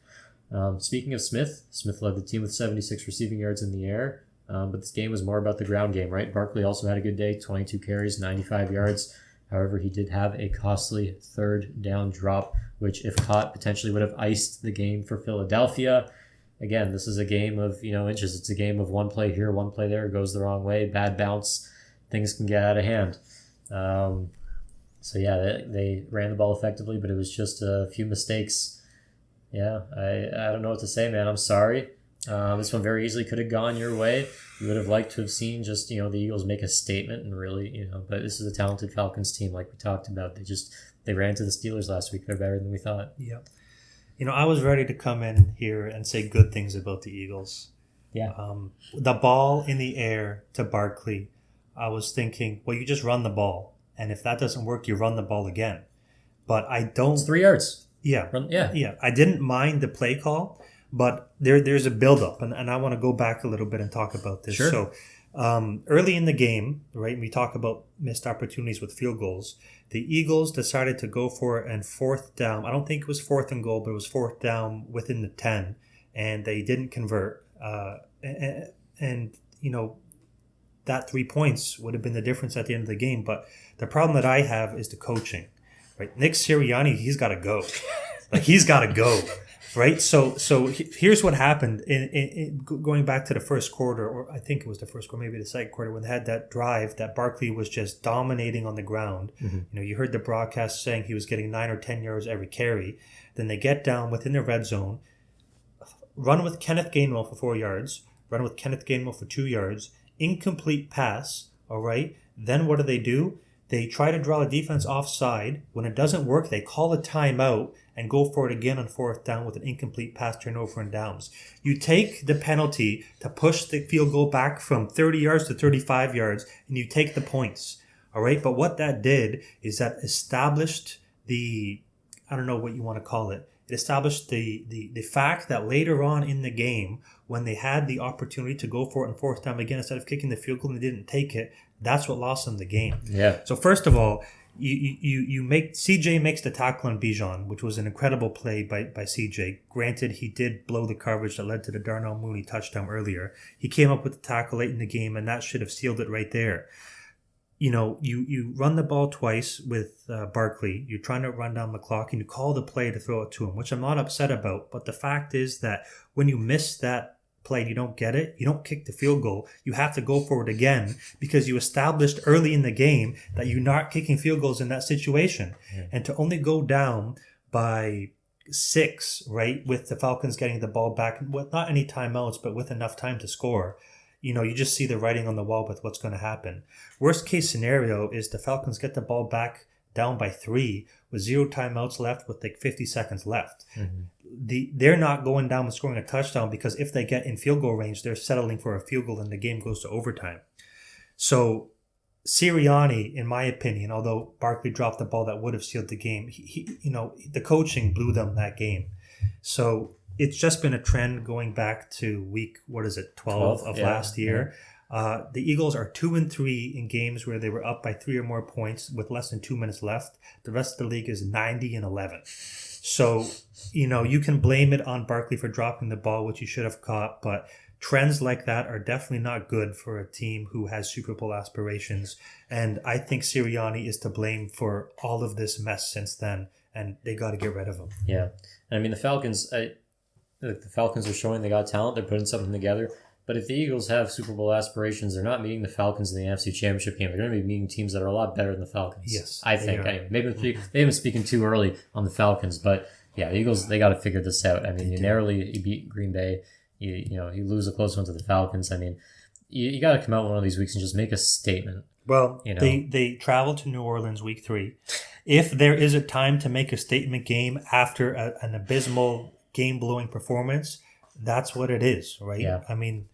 Speaking of Smith led the team with 76 receiving yards in the air. But this game was more about the ground game, right? Barkley also had a good day, 22 carries, 95 yards. However, he did have a costly 3rd down drop, which if caught potentially would have iced the game for Philadelphia. Again, this is a game of, inches. It's a game of one play here, one play there. It goes the wrong way, bad bounce. Things can get out of hand. They ran the ball effectively, but it was just a few mistakes. Yeah, I don't know what to say, man. I'm sorry. This one very easily could have gone your way. You would have liked to have seen just, the Eagles make a statement and really, but this is a talented Falcons team like we talked about. They ran to the Steelers last week. They're better than we thought. Yeah. I was ready to come in here and say good things about the Eagles. Yeah. The ball in the air to Barkley, I was thinking, well, you just run the ball. And if that doesn't work, you run the ball again. But I don't... It's 3 yards. Yeah. Yeah. I didn't mind the play call, but there's a buildup. And I want to go back a little bit and talk about this. Sure. So early in the game, right, we talk about missed opportunities with field goals. The Eagles decided to go for it and 4th down. I don't think it was 4th and goal, but it was 4th down within the 10. And they didn't convert. That 3 points would have been the difference at the end of the game. But the problem that I have is the coaching, right? Nick Sirianni, he's got to go. He's got to go, right? So here's what happened. In going back to the first quarter, or I think it was the first quarter, maybe the second quarter, when they had that drive that Barkley was just dominating on the ground. Mm-hmm. You heard the broadcast saying he was getting 9 or 10 yards every carry. Then they get down within the red zone, run with Kenneth Gainwell for 4 yards, run with Kenneth Gainwell for 2 yards, incomplete pass, all right? Then what do? They try to draw the defense offside. When it doesn't work, they call a timeout and go for it again on 4th down with an incomplete pass turnover and downs. You take the penalty to push the field goal back from 30 yards to 35 yards, and you take the points, all right? But what that did is that established the, I don't know what you want to call it, it established the fact that later on in the game, when they had the opportunity to go for it on 4th down again, instead of kicking the field goal and they didn't take it, that's what lost them the game. Yeah. So first of all, You make CJ makes the tackle on Bijan, which was an incredible play by CJ. Granted, he did blow the coverage that led to the Darnell Mooney touchdown earlier. He came up with the tackle late in the game, and that should have sealed it right there. You run the ball twice with Barkley. You're trying to run down the clock, and you call the play to throw it to him, which I'm not upset about. But the fact is that when you miss that play and you don't get it, you don't kick the field goal. You have to go for it again because you established early in the game that you're not kicking field goals in that situation. Yeah. And to only go down by 6, right, with the Falcons getting the ball back with not any timeouts, but with enough time to score, you just see the writing on the wall with what's going to happen. Worst case scenario is the Falcons get the ball back down by 3 with 0 timeouts left with like 50 seconds left. Mm-hmm. They're not going down and scoring a touchdown because if they get in field goal range, they're settling for a field goal and the game goes to overtime. So Sirianni, in my opinion, although Barkley dropped the ball that would have sealed the game, the coaching blew them that game. So it's just been a trend going back to week 12 of last year. Yeah. The Eagles are 2-3 in games where they were up by 3 or more points with less than 2 minutes left. The rest of the league is 90-11. So, you can blame it on Barkley for dropping the ball, which he should have caught, but trends like that are definitely not good for a team who has Super Bowl aspirations. And I think Sirianni is to blame for all of this mess since then, and they got to get rid of him. Yeah. I mean, the Falcons are showing they got talent. They're putting something together. But if the Eagles have Super Bowl aspirations, they're not meeting the Falcons in the NFC Championship game. They're going to be meeting teams that are a lot better than the Falcons. Yes, I think. Anyway, maybe I'm speaking too early on the Falcons, but yeah, the Eagles, they got to figure this out. I mean, you beat Green Bay. You lose a close one to the Falcons. I mean, you got to come out one of these weeks and just make a statement. Well, they travel to New Orleans week 3. If there is a time to make a statement game after an abysmal game-blowing performance, that's what it is, right? Yeah. I mean,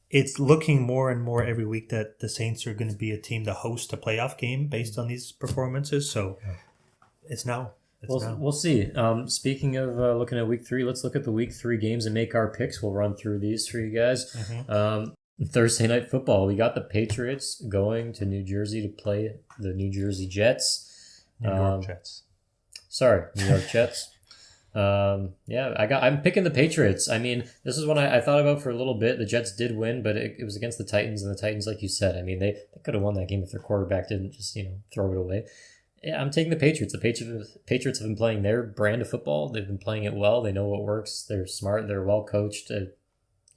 it's looking more and more every week that the Saints are going to be a team to host a playoff game based on these performances. So it's now. We'll see. Speaking of looking at week 3, let's look at the week 3 games and make our picks. We'll run through these for you guys. Mm-hmm. Thursday Night Football, we got the Patriots going to New Jersey to play the New Jersey Jets. New York Jets. Sorry, New York Jets. I'm picking the Patriots. I mean, this is one I thought about for a little bit. The Jets did win, but it was against the Titans, and the Titans, like you said, I mean, they could have won that game if their quarterback didn't just, throw it away. Yeah, I'm taking the Patriots. The Patriots have been playing their brand of football. They've been playing it well. They know what works. They're smart. They're well coached. Give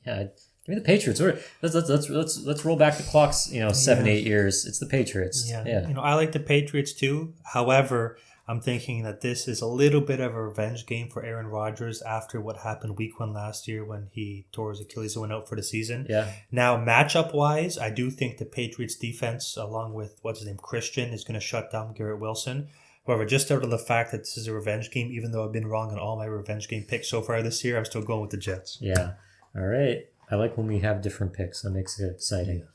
me the Patriots. Let's roll back the clocks. 7-8 years. It's the Patriots. Yeah. I like the Patriots too. However, I'm thinking that this is a little bit of a revenge game for Aaron Rodgers after what happened week 1 last year when he tore his Achilles and went out for the season. Yeah. Now, matchup-wise, I do think the Patriots defense, along with, Christian, is going to shut down Garrett Wilson. However, just out of the fact that this is a revenge game, even though I've been wrong on all my revenge game picks so far this year, I'm still going with the Jets. Yeah. All right. I like when we have different picks. That makes it exciting.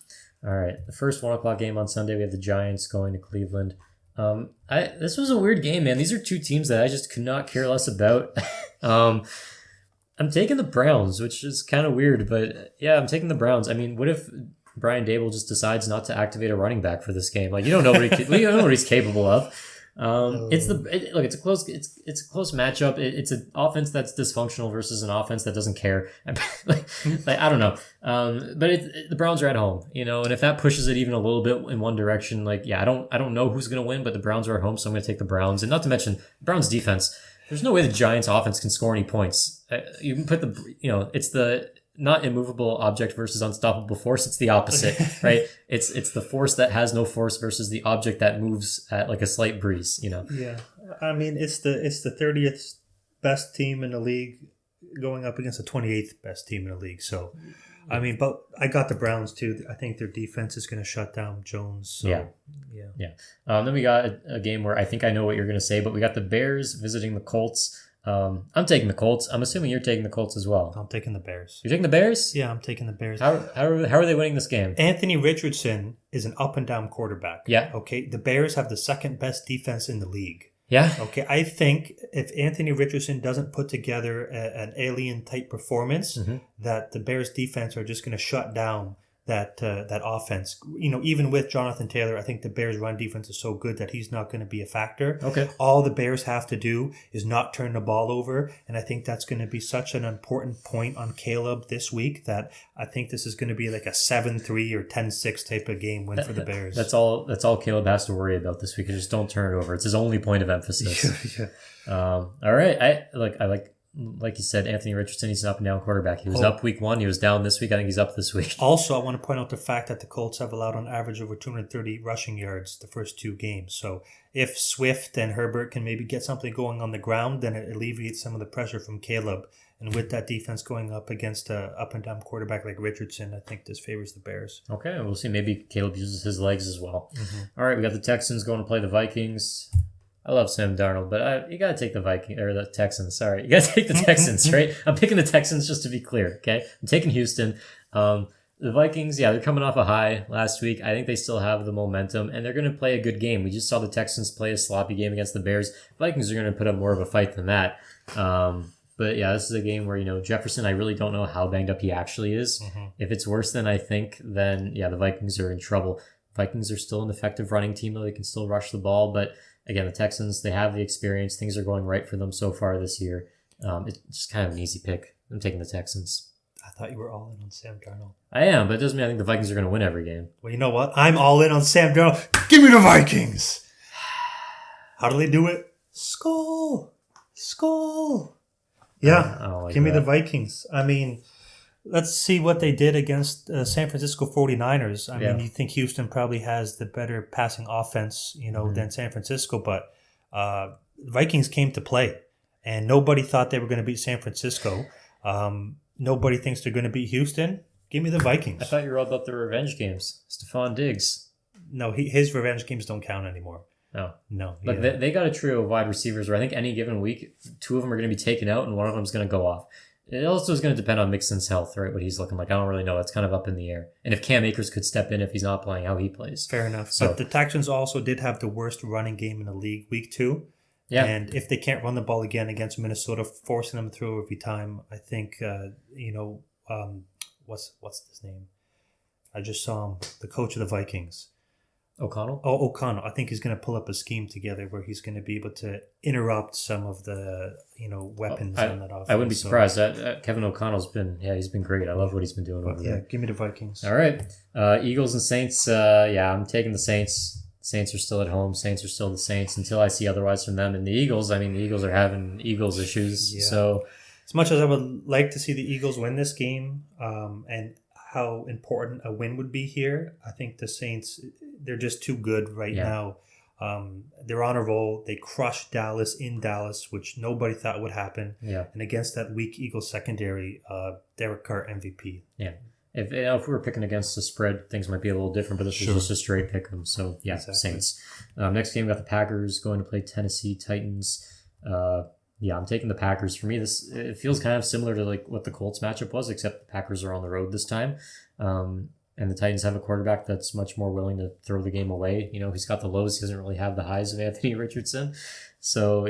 Yeah. All right. The first 1 o'clock game on Sunday, we have the Giants going to Cleveland. This was a weird game, man. These are 2 teams that I just could not care less about. I'm taking the Browns, which is kind of weird, but yeah, I'm taking the Browns. I mean, what if Brian Dable just decides not to activate a running back for this game? Like, you don't know what he's capable of. It's a close matchup. It's an offense that's dysfunctional versus an offense that doesn't care. I don't know. But the Browns are at home, and if that pushes it even a little bit in one direction, I don't know who's going to win, but the Browns are at home, so I'm going to take the Browns. And not to mention Browns defense. There's no way the Giants offense can score any points. You can put it's the not immovable object versus unstoppable force. It's the opposite, right? It's the force that has no force versus the object that moves at like a slight breeze, Yeah. I mean, it's the 30th best team in the league going up against the 28th best team in the league. So, I mean, but I got the Browns too. I think their defense is going to shut down Jones. So, yeah. Then we got a game where I think I know what you're going to say, but we got the Bears visiting the Colts. I'm taking the Colts. I'm assuming you're taking the Colts as well. I'm taking the Bears. You're taking the Bears? Yeah, I'm taking the Bears. How are they winning this game? Anthony Richardson is an up and down quarterback. Yeah. Okay. The Bears have the second best defense in the league. Yeah. Okay. I think if Anthony Richardson doesn't put together an alien type performance, that the Bears defense are just going to shut down that offense. Even with Jonathan Taylor, I think the Bears' run defense is so good that he's not going to be a factor. Okay. All the Bears have to do is not turn the ball over, and I think that's going to be such an important point on Caleb this week that I think this is going to be like a 7-3 or 10-6 type of game win for the Bears. That's all Caleb has to worry about this week. Just don't turn it over. It's his only point of emphasis. Yeah. All right. I like you said, Anthony Richardson, he's an up and down quarterback. He was up week 1. He was down this week. I think he's up this week. Also, I want to point out the fact that the Colts have allowed on average over 230 rushing yards the first 2 games. So if Swift and Herbert can maybe get something going on the ground, then it alleviates some of the pressure from Caleb. And with that defense going up against a up and down quarterback like Richardson, I think this favors the Bears. Okay, we'll see. Maybe Caleb uses his legs as well. Mm-hmm. All right, we got the Texans going to play the Vikings. I love Sam Darnold, but you got to take the Texans. Sorry, you got to take the Texans, right? I'm picking the Texans just to be clear, okay? I'm taking Houston. The Vikings, they're coming off a high last week. I think they still have the momentum, and they're going to play a good game. We just saw the Texans play a sloppy game against the Bears. Vikings are going to put up more of a fight than that. But yeah, this is a game where, Jefferson, I really don't know how banged up he actually is. Mm-hmm. If it's worse than I think, then the Vikings are in trouble. Vikings are still an effective running team, though. They can still rush the ball, but again, the Texans, they have the experience. Things are going right for them so far this year. It's just kind of an easy pick. I'm taking the Texans. I thought you were all in on Sam Darnold. I am, but it doesn't mean I think the Vikings are going to win every game. Well, you know what? I'm all in on Sam Darnold. Give me the Vikings. How do they do it? Skull. Yeah, give me the Vikings. I mean, let's see what they did against San Francisco 49ers. I mean, you think Houston probably has the better passing offense, than San Francisco, but Vikings came to play, and nobody thought they were going to beat San Francisco. Nobody thinks they're going to beat Houston. Give me the Vikings. I thought you were all about the revenge games. Stephon Diggs. No, his revenge games don't count anymore. No. Look, they got a trio of wide receivers where I think any given week, 2 of them are going to be taken out and one of them is going to go off. It also is going to depend on Mixon's health, right? What he's looking like. I don't really know. That's kind of up in the air. And if Cam Akers could step in if he's not playing, how he plays. Fair enough. So, but the Texans also did have the worst running game in the league week 2. Yeah. And if they can't run the ball again against Minnesota, forcing them through every time, I think, what's his name? I just saw him, the coach of the Vikings. O'Connell? Oh, O'Connell. I think he's going to pull up a scheme together where he's going to be able to interrupt some of the, weapons on that offense. I wouldn't be surprised. Kevin O'Connell's he's been great. I love what he's been doing over there. Yeah, give me the Vikings. All right. Eagles and Saints. I'm taking the Saints. Saints are still at home. Saints are still the Saints until I see otherwise from them. And the Eagles, the Eagles are having Eagles issues. Yeah. So, as much as I would like to see the Eagles win this game, and how important a win would be here, I think the Saints, they're just too good right now. They're on a roll. They crushed Dallas in Dallas, which nobody thought would happen. Yeah. And against that weak Eagles secondary, Derek Carr MVP. Yeah. If we were picking against the spread, things might be a little different, but this was just a straight pick 'em. So, exactly. Saints. Next game, we got the Packers going to play Tennessee Titans. I'm taking the Packers. For me, it feels kind of similar to like what the Colts matchup was, except the Packers are on the road this time. And the Titans have a quarterback that's much more willing to throw the game away. He's got the lows. He doesn't really have the highs of Anthony Richardson. So,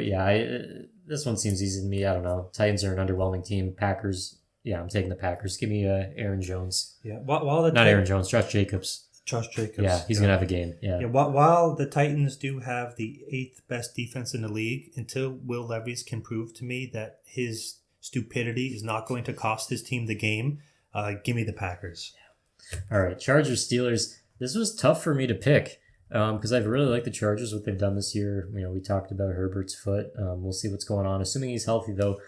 this one seems easy to me. I don't know. Titans are an underwhelming team. Packers, I'm taking the Packers. Give me Aaron Jones. Yeah, Aaron Jones, Josh Jacobs. Yeah, he's going to have a game. Yeah. While the Titans do have the 8th best defense in the league, until Will Levis can prove to me that his stupidity is not going to cost his team the game, give me the Packers. All right, Chargers, Steelers. This was tough for me to pick because I really like the Chargers, what they've done this year. We talked about Herbert's foot. We'll see what's going on. Assuming he's healthy, though,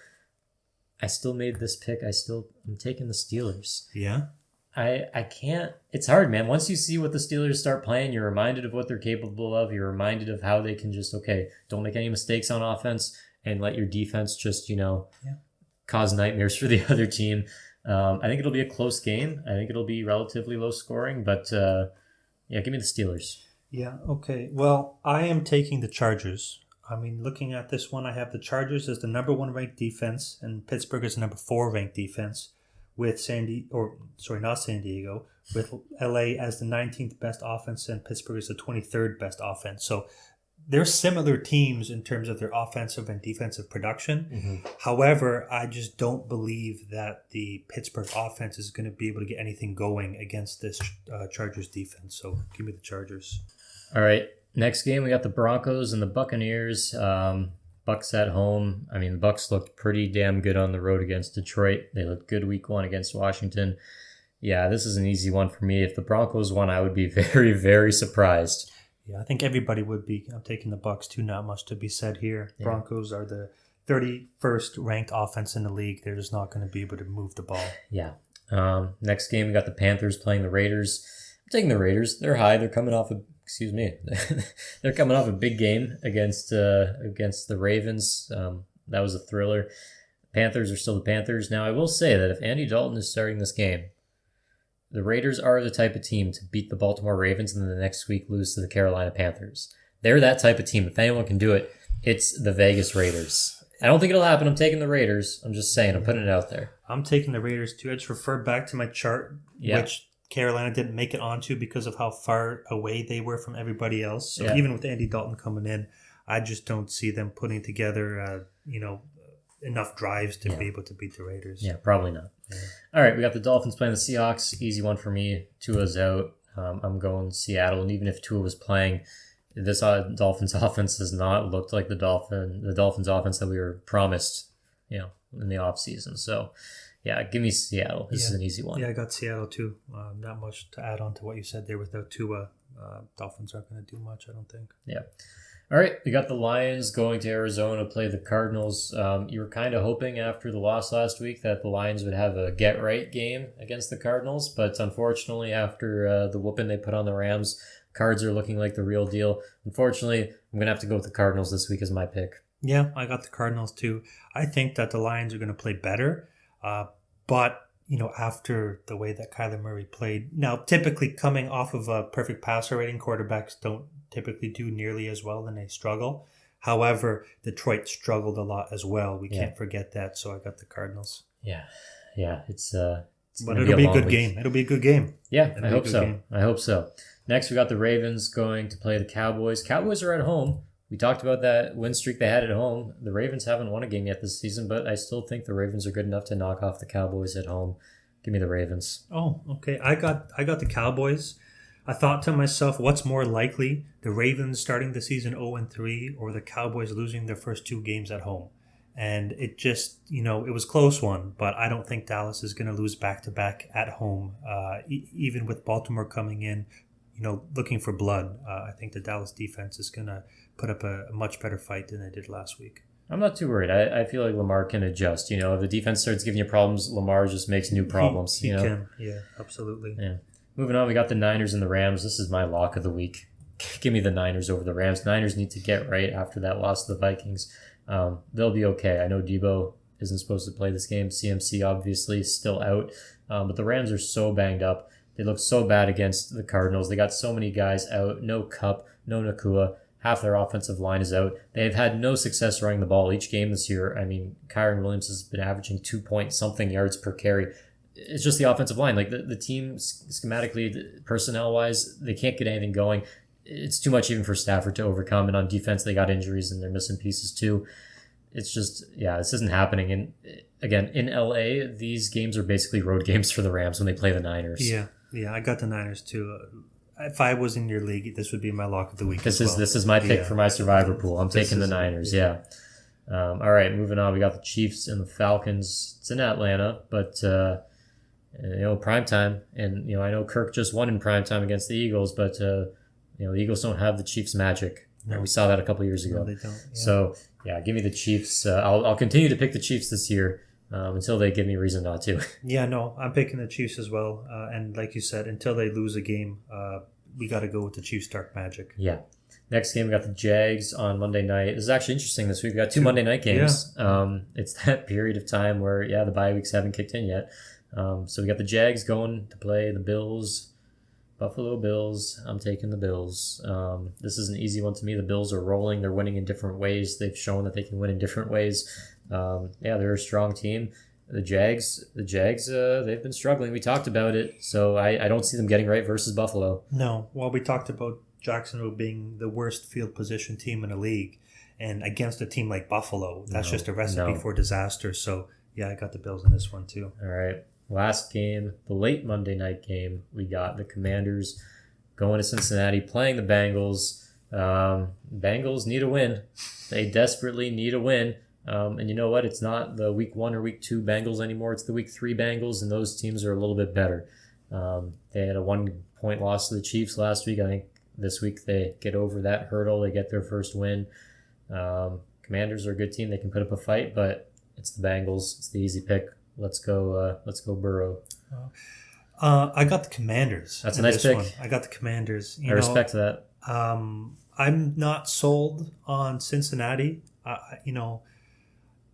I still made this pick. I'm taking the Steelers. Yeah? I can't. It's hard, man. Once you see what the Steelers start playing, you're reminded of what they're capable of. You're reminded of how they can just, don't make any mistakes on offense and let your defense just, cause nightmares for the other team. I think it'll be a close game. I think it'll be relatively low scoring, but give me the Steelers. Yeah, okay. Well, I am taking the Chargers. Looking at this one, I have the Chargers as the number 1 ranked defense and Pittsburgh as the number 4 ranked defense, with not San Diego, with LA as the 19th best offense and Pittsburgh as the 23rd best offense. So they're similar teams in terms of their offensive and defensive production. Mm-hmm. However, I just don't believe that the Pittsburgh offense is going to be able to get anything going against this Chargers defense. So give me the Chargers. All right. Next game, we got the Broncos and the Buccaneers. Bucks at home. I mean, the Bucks looked pretty damn good on the road against Detroit. They looked good week 1 against Washington. Yeah, this is an easy one for me. If the Broncos won, I would be very, very surprised. Yeah, I think everybody would be. I'm taking the Bucks too. Not much to be said here. Yeah. Broncos are the 31st ranked offense in the league. They're just not going to be able to move the ball. Yeah. Next game, we got the Panthers playing the Raiders. I'm taking the Raiders. They're high. They're coming off they're coming off a big game against the Ravens. That was a thriller. Panthers are still the Panthers. Now, I will say that if Andy Dalton is starting this game, the Raiders are the type of team to beat the Baltimore Ravens and then the next week lose to the Carolina Panthers. They're that type of team. If anyone can do it, it's the Vegas Raiders. I don't think it'll happen. I'm taking the Raiders. I'm just saying. I'm putting it out there. I'm taking the Raiders too. I just referred back to my chart, which Carolina didn't make it onto because of how far away they were from everybody else. So even with Andy Dalton coming in, I just don't see them putting together, enough drives to be able to beat the Raiders. Yeah, probably not. Yeah. All right, we got the Dolphins playing the Seahawks. Easy one for me. Tua's out. I'm going Seattle, and even if Tua was playing, this Dolphins offense has not looked like the Dolphins offense that we were promised, in the offseason. So, yeah, give me Seattle. This is an easy one. Yeah, I got Seattle too. Not much to add on to what you said there. Without Tua, Dolphins aren't going to do much, I don't think. Yeah. All right, we got the Lions going to Arizona to play the Cardinals. You were kind of hoping after the loss last week that the Lions would have a get-right game against the Cardinals, but unfortunately, after the whooping they put on the Rams, Cards are looking like the real deal. Unfortunately, I'm going to have to go with the Cardinals this week as my pick. Yeah, I got the Cardinals too. I think that the Lions are going to play better, but after the way that Kyler Murray played, now typically coming off of a perfect passer rating, quarterbacks don't typically do nearly as well and they struggle. However, Detroit struggled a lot as well. We can't forget that. So I got the Cardinals. Yeah, it's but it'll be a good game. It'll be a good game. Yeah, I hope so. I hope so. Next, we got the Ravens going to play the Cowboys. Cowboys are at home. We talked about that win streak they had at home. The Ravens haven't won a game yet this season, but I still think the Ravens are good enough to knock off the Cowboys at home. Give me the Ravens. Oh, okay. I got the Cowboys. I thought to myself, what's more likely, the Ravens starting the season 0-3 or the Cowboys losing their first two games at home? And it just, it was a close one, but I don't think Dallas is going to lose back-to-back at home, even with Baltimore coming in, looking for blood. I think the Dallas defense is going to put up a much better fight than they did last week. I'm not too worried. I feel like Lamar can adjust. If the defense starts giving you problems, Lamar just makes new problems. He can. Yeah, absolutely. Yeah. Moving on, we got the Niners and the Rams. This is my lock of the week. Give me the Niners over the Rams. Niners need to get right after that loss to the Vikings. They'll be okay. I know Debo isn't supposed to play this game. CMC obviously still out. But the Rams are so banged up. They look so bad against the Cardinals. They got so many guys out. No Kupp, no Nakua. Half their offensive line is out. They've had no success running the ball each game this year. I mean, Kyron Williams has been averaging 2-point-something yards per carry. It's just the offensive line. Like the team schematically, personnel-wise, they can't get anything going. It's too much even for Stafford to overcome. And on defense, they got injuries and they're missing pieces too. It's just, this isn't happening. And again, in LA, these games are basically road games for the Rams when they play the Niners. Yeah, I got the Niners too. If I was in your league, this would be my lock of the week. This is my pick for my survivor pool. I'm taking the Niners. Yeah. All right, moving on. We got the Chiefs and the Falcons. It's in Atlanta, but prime time, and I know Kirk just won in prime time against the Eagles, but the Eagles don't have the Chiefs' magic. No. We saw that a couple years ago. No, they don't. Yeah. So give me the Chiefs. I'll continue to pick the Chiefs this year. Until they give me a reason not to. Yeah, no, I'm picking the Chiefs as well. And like you said, until they lose a game, we got to go with the Chiefs' dark magic. Yeah. Next game, we got the Jags on Monday night. This is actually interesting this week. We got two Monday night games. Yeah. It's that period of time where, the bye weeks haven't kicked in yet. So we got the Jags going to play the Bills, Buffalo Bills. I'm taking the Bills. This is an easy one to me. The Bills are rolling. They're winning in different ways. They've shown that they can win in different ways. They're a strong team. The Jags, they've been struggling. We talked about it, so I don't see them getting right versus Buffalo. No, well, we talked about Jacksonville being the worst field position team in the league, and against a team like Buffalo, that's just a recipe for disaster. So yeah, I got the Bills in this one too. All right. Last game, the late Monday night game, we got the Commanders going to Cincinnati, playing the Bengals. Bengals need a win. They desperately need a win. And you know what? It's not the week 1 or week 2 Bengals anymore. It's the week 3 Bengals, and those teams are a little bit better. They had a 1-point loss to the Chiefs last week. I think this week they get over that hurdle. They get their first win. Commanders are a good team. They can put up a fight, but it's the Bengals. It's the easy pick. Let's go Burrow. I got the Commanders. That's a nice pick. I got the Commanders. I respect that. I'm not sold on Cincinnati.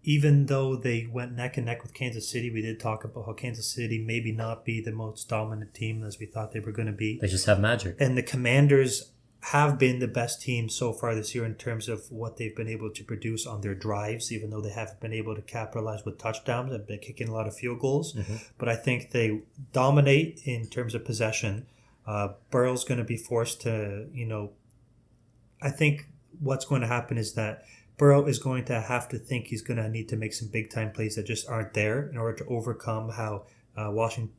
Even though they went neck and neck with Kansas City, we did talk about how Kansas City maybe not be the most dominant team as we thought they were going to be. They just have magic. And the Commanders have been the best team so far this year in terms of what they've been able to produce on their drives, even though they haven't been able to capitalize with touchdowns. They've been kicking a lot of field goals. Mm-hmm. But I think they dominate in terms of possession. Burrow's going to be forced to, I think what's going to happen is that Burrow is going to have to think he's going to need to make some big-time plays that just aren't there in order to overcome how Washington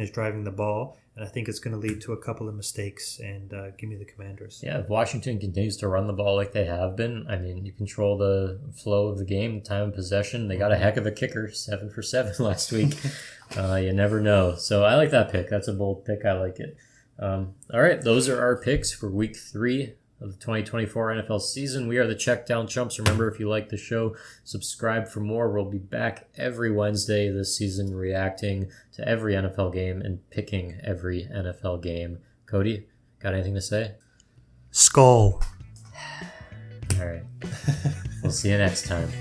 is driving the ball. And I think it's going to lead to a couple of mistakes, and give me the Commanders. Yeah, if Washington continues to run the ball like they have been, I mean, you control the flow of the game, time of possession. They got a heck of a kicker, 7 for 7 last week. You never know. So I like that pick. That's a bold pick. I like it. All right, those are our picks for Week 3 of the 2024 NFL season. We are the Checkdown Chumps. Remember, if you like the show, subscribe for more. We'll be back every Wednesday this season reacting to every NFL game and picking every NFL game. Cody, got anything to say? Skull. All right. We'll see you next time.